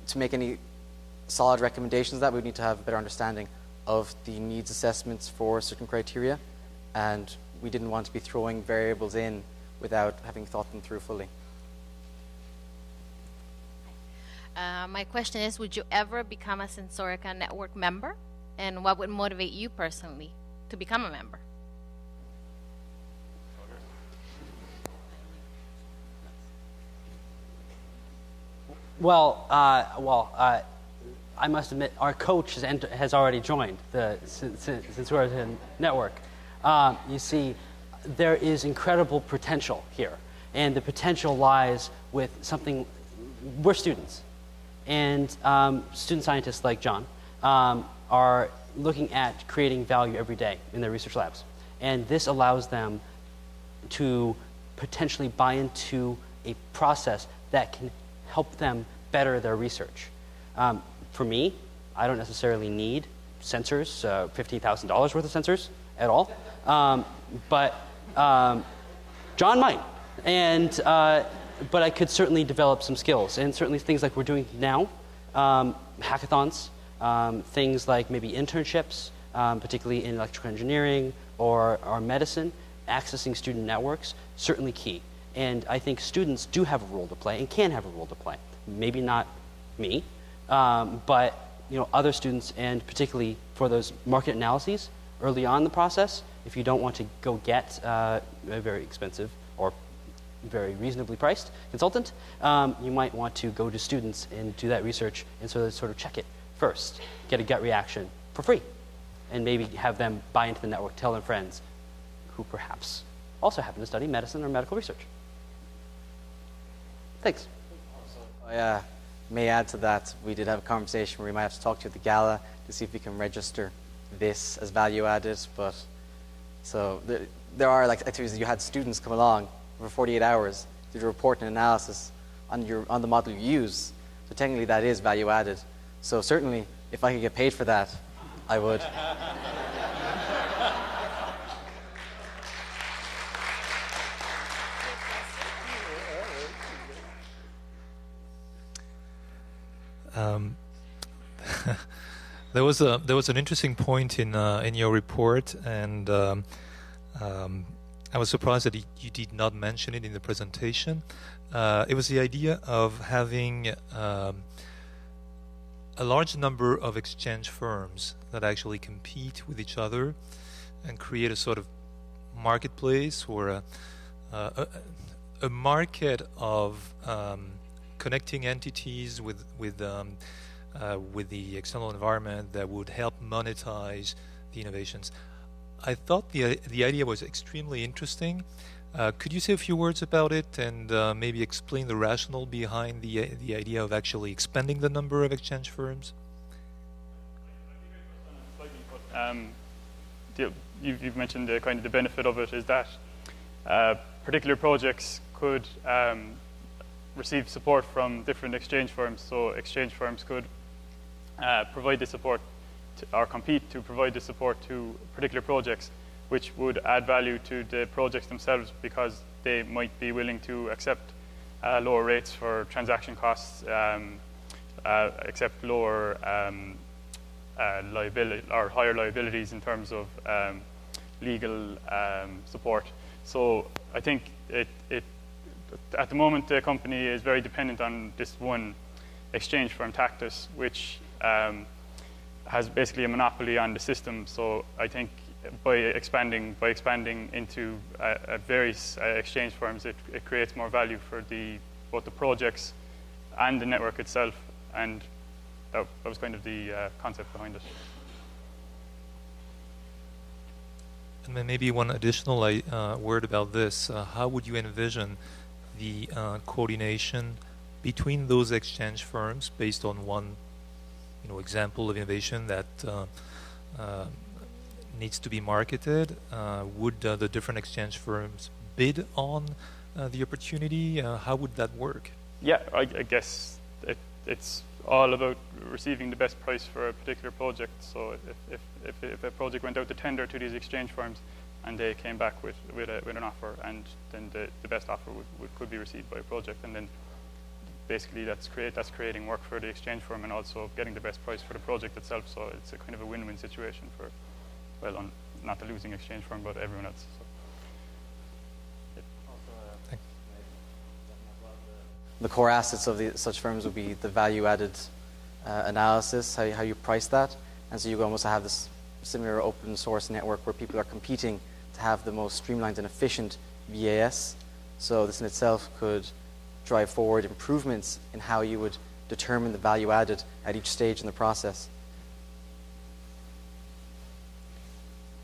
to make any solid recommendations that we need to have a better understanding of the needs assessments for certain criteria, and we didn't want to be throwing variables in without having thought them through fully. My question is, would you ever become a Sensorica network member? And what would motivate you personally to become a member? Well, I must admit, our coach has already joined the Sensorica network. You see, there is incredible potential here, and the potential lies with something. We're students, and student scientists like John are looking at creating value every day in their research labs, and this allows them to potentially buy into a process that can help them better their research. For me, I don't necessarily need sensors, $15,000 worth of sensors at all, but John might, and but I could certainly develop some skills, and certainly things like we're doing now, hackathons, things like maybe internships, particularly in electrical engineering or medicine, accessing student networks, certainly key. And I think students do have a role to play and can have a role to play. Maybe not me, but other students, and particularly for those market analyses early on in the process, if you don't want to go get a very expensive or very reasonably priced consultant, you might want to go to students and do that research and sort of check it first, get a gut reaction for free, and maybe have them buy into the network, tell their friends who perhaps also happen to study medicine or medical research. Thanks. I may add to that, we did have a conversation where we might have to talk to you at the gala to see if we can register this as value added. But so there are like activities that you had students come along for 48 hours, did a report and analysis on the model you use. So technically that is value added. So certainly if I could get paid for that, I would. There was an interesting point in your report, and I was surprised that you did not mention it in the presentation. It was the idea of having a large number of exchange firms that actually compete with each other and create a sort of marketplace or a market of connecting entities with the external environment that would help monetize the innovations. I thought the idea was extremely interesting. Could you say a few words about it and maybe explain the rationale behind the idea of actually expanding the number of exchange firms? You've mentioned the benefit of it is that particular projects could receive support from different exchange firms. So exchange firms could provide the support or compete to provide the support to particular projects, which would add value to the projects themselves because they might be willing to accept lower rates for transaction costs, accept lower liability or higher liabilities in terms of legal support. So I think at the moment the company is very dependent on this one exchange firm, Tactus, which has basically a monopoly on the system. So I think by expanding into various exchange firms, it creates more value for both the projects and the network itself, and that was kind of the concept behind it. And then maybe one additional word about this. How would you envision the coordination between those exchange firms based on one example of innovation that needs to be marketed? Would the different exchange firms bid on the opportunity? How would that work? Yeah, I guess it's all about receiving the best price for a particular project. So if a project went out to tender to these exchange firms and they came back with an offer, and then the best offer could be received by a project, and then basically that's creating work for the exchange firm and also getting the best price for the project itself. So it's a kind of a win-win situation for, well, not the losing exchange firm, but everyone else. So. The core assets of such firms would be the value-added analysis, how you price that, and so you almost have this similar open source network where people are competing to have the most streamlined and efficient VAS. So this in itself could drive forward improvements in how you would determine the value added at each stage in the process.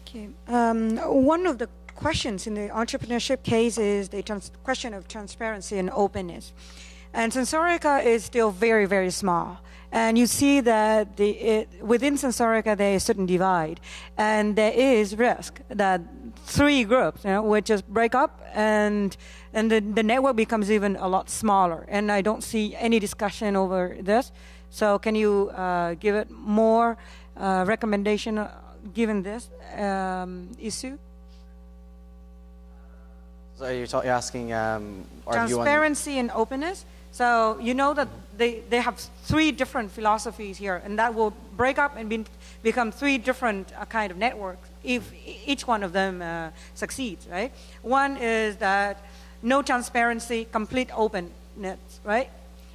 Okay. One of the questions in the entrepreneurship case is the question of transparency and openness. And Sensorica is still very, very small. And you see that within Sensorica there is a certain divide. And there is risk that three groups would just break up and the network becomes even a lot smaller. And I don't see any discussion over this. So can you give it more recommendation given this issue? So you're asking transparency and openness. So you know that they have three different philosophies here, and that will break up and become three different kind of networks if each one of them succeeds, right? One is that no transparency, complete openness, right?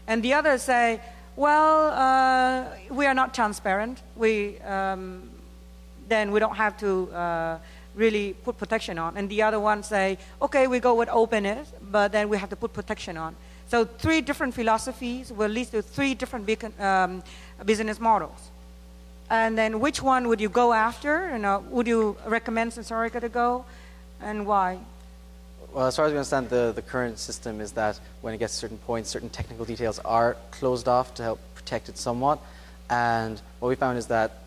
And the others say, well, we are not transparent. Then we don't have to really put protection on. And the other ones say, okay, we go with openness, but then we have to put protection on. So three different philosophies will lead to three different business models. And then which one would you go after? Would you recommend Sensorica to go, and why? Well, as far as we understand, the current system is that when it gets to certain points, certain technical details are closed off to help protect it somewhat. And what we found is that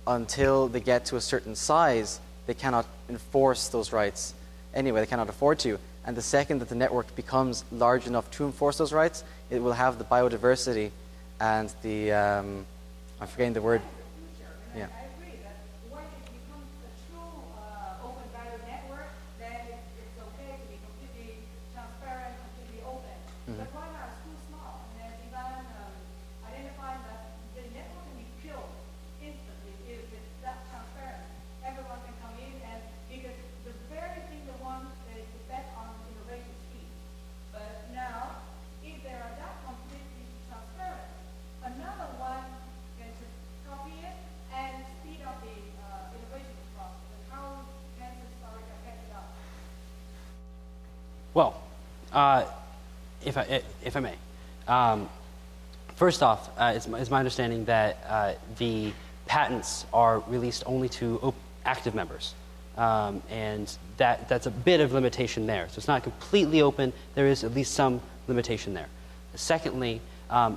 until they get to a certain size, they cannot enforce those rights. Anyway, they cannot afford to. And the second that the network becomes large enough to enforce those rights, it will have the biodiversity and the, I'm forgetting the word. Yeah. I agree that when it becomes a true open value network, then it's okay to be completely transparent, completely open. Mm-hmm. But right now it's too small, and there's even identifying that the network can be killed instantly if it's that transparent. Everyone can come in, and because the very thing they want is to bet on innovation speed. But now, if they are that completely transparent, another one Well, if I may. First off, it's my understanding that the patents are released only to active members. And that's a bit of limitation there. So it's not completely open. There is at least some limitation there. Secondly,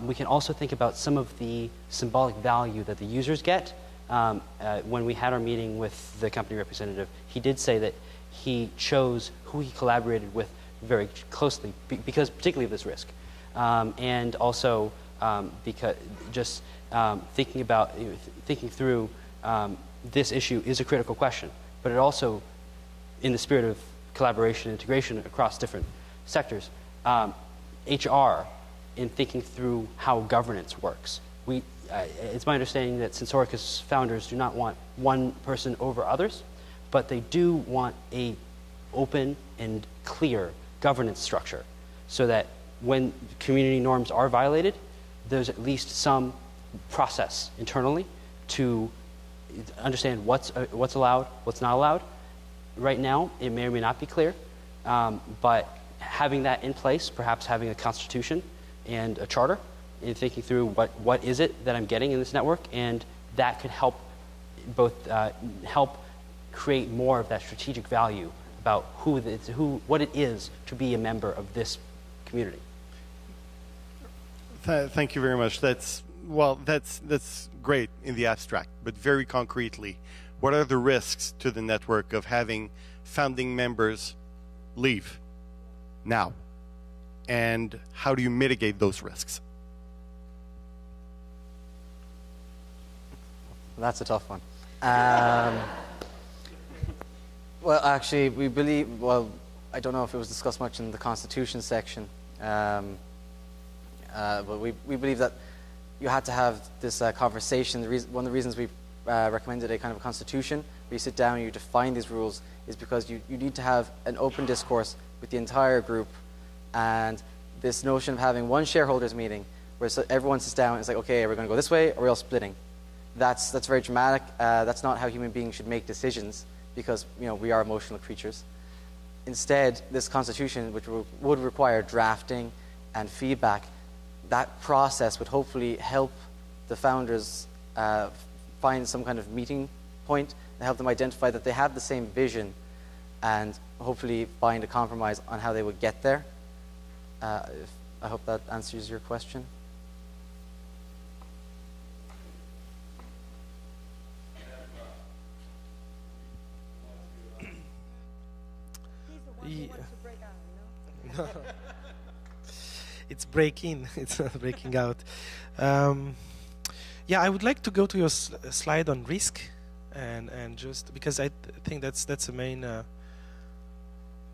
we can also think about some of the symbolic value that the users get. When we had our meeting with the company representative, he did say that he chose who he collaborated with very closely, because particularly of this risk. And also because just thinking through this issue is a critical question, but it also, in the spirit of collaboration and integration across different sectors, HR, in thinking through how governance works. It's my understanding that Sensorica's founders do not want one person over others, but they do want a open and clear governance structure so that when community norms are violated, there's at least some process internally to understand what's allowed, what's not allowed. Right now, it may or may not be clear, but having that in place, perhaps having a constitution and a charter, and thinking through what is it that I'm getting in this network, and that could help both help create more of that strategic value about what it is to be a member of this community. Thank you very much. That's great in the abstract, but very concretely, what are the risks to the network of having founding members leave now? And how do you mitigate those risks? That's a tough one. Well, actually, we believe, well, I don't know if it was discussed much in the Constitution section, but we believe that you had to have this conversation. One of the reasons we recommended a kind of a constitution where you sit down and you define these rules is because you need to have an open discourse with the entire group, and this notion of having one shareholders meeting where everyone sits down and it's like, okay, we're going to go this way or we're all splitting. That's very dramatic. That's not how human beings should make decisions, because we are emotional creatures. Instead, this constitution, which would require drafting and feedback, that process would hopefully help the founders find some kind of meeting point and help them identify that they have the same vision, and hopefully find a compromise on how they would get there. I hope that answers your question. It's breaking. It's not breaking out. Yeah, I would like to go to your slide on risk, and just because I think that's the main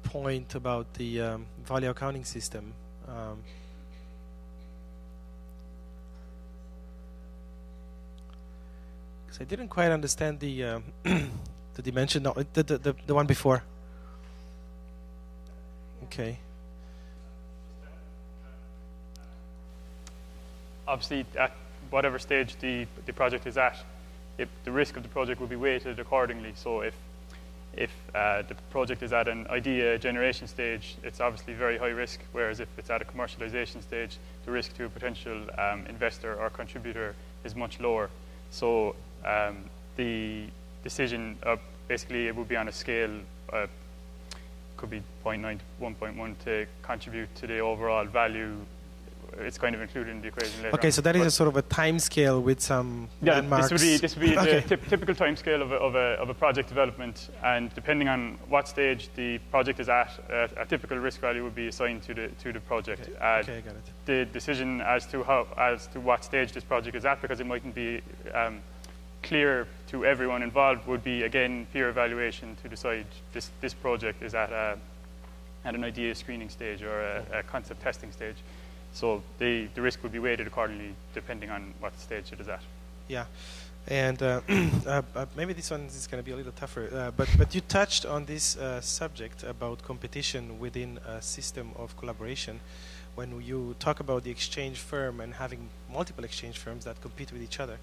point about the value accounting system. Because I didn't quite understand the the dimension. No, the one before. Okay. Obviously, at whatever stage the project is at, the risk of the project will be weighted accordingly. So if the project is at an idea generation stage, it's obviously very high risk, whereas if it's at a commercialization stage, the risk to a potential investor or contributor is much lower. So the decision, basically it would be on a scale, could be 0.9 to 1.1 to contribute to the overall value. It's kind of included in the equation later. Okay, so that is a sort of a time scale with some landmarks. This would be okay. the typical time scale of a project development, and depending on what stage the project is at, a typical risk value would be assigned to the project. Okay, got it. The decision as to what stage this project is at, because it mightn't be clear to everyone involved, would be again peer evaluation to decide this project is at an idea screening stage or a concept testing stage. So the risk would be weighted accordingly depending on what stage it is at. Yeah, and maybe this one is going to be a little tougher. But you touched on this subject about competition within a system of collaboration. When you talk about the exchange firm and having multiple exchange firms that compete with each other,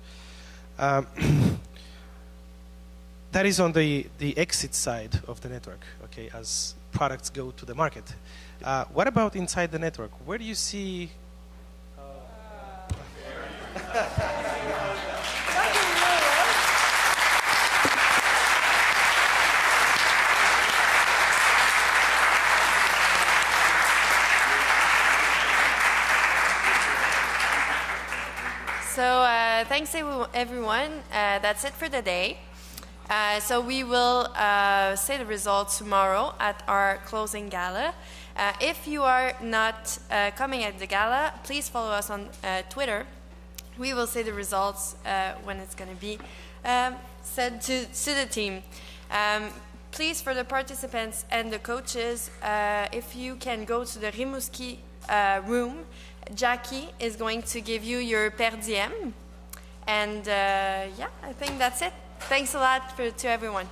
that is on the exit side of the network. Okay, as products go to the market. What about inside the network? Where do you see... So thanks everyone. That's it for the day. So we will say the results tomorrow at our closing gala. If you are not coming at the gala, please follow us on Twitter. We will say the results when it's going to be said to the team. Please, for the participants and the coaches, if you can go to the Rimouski room, Jackie is going to give you your per diem. And yeah, I think that's it. Thanks a lot to everyone.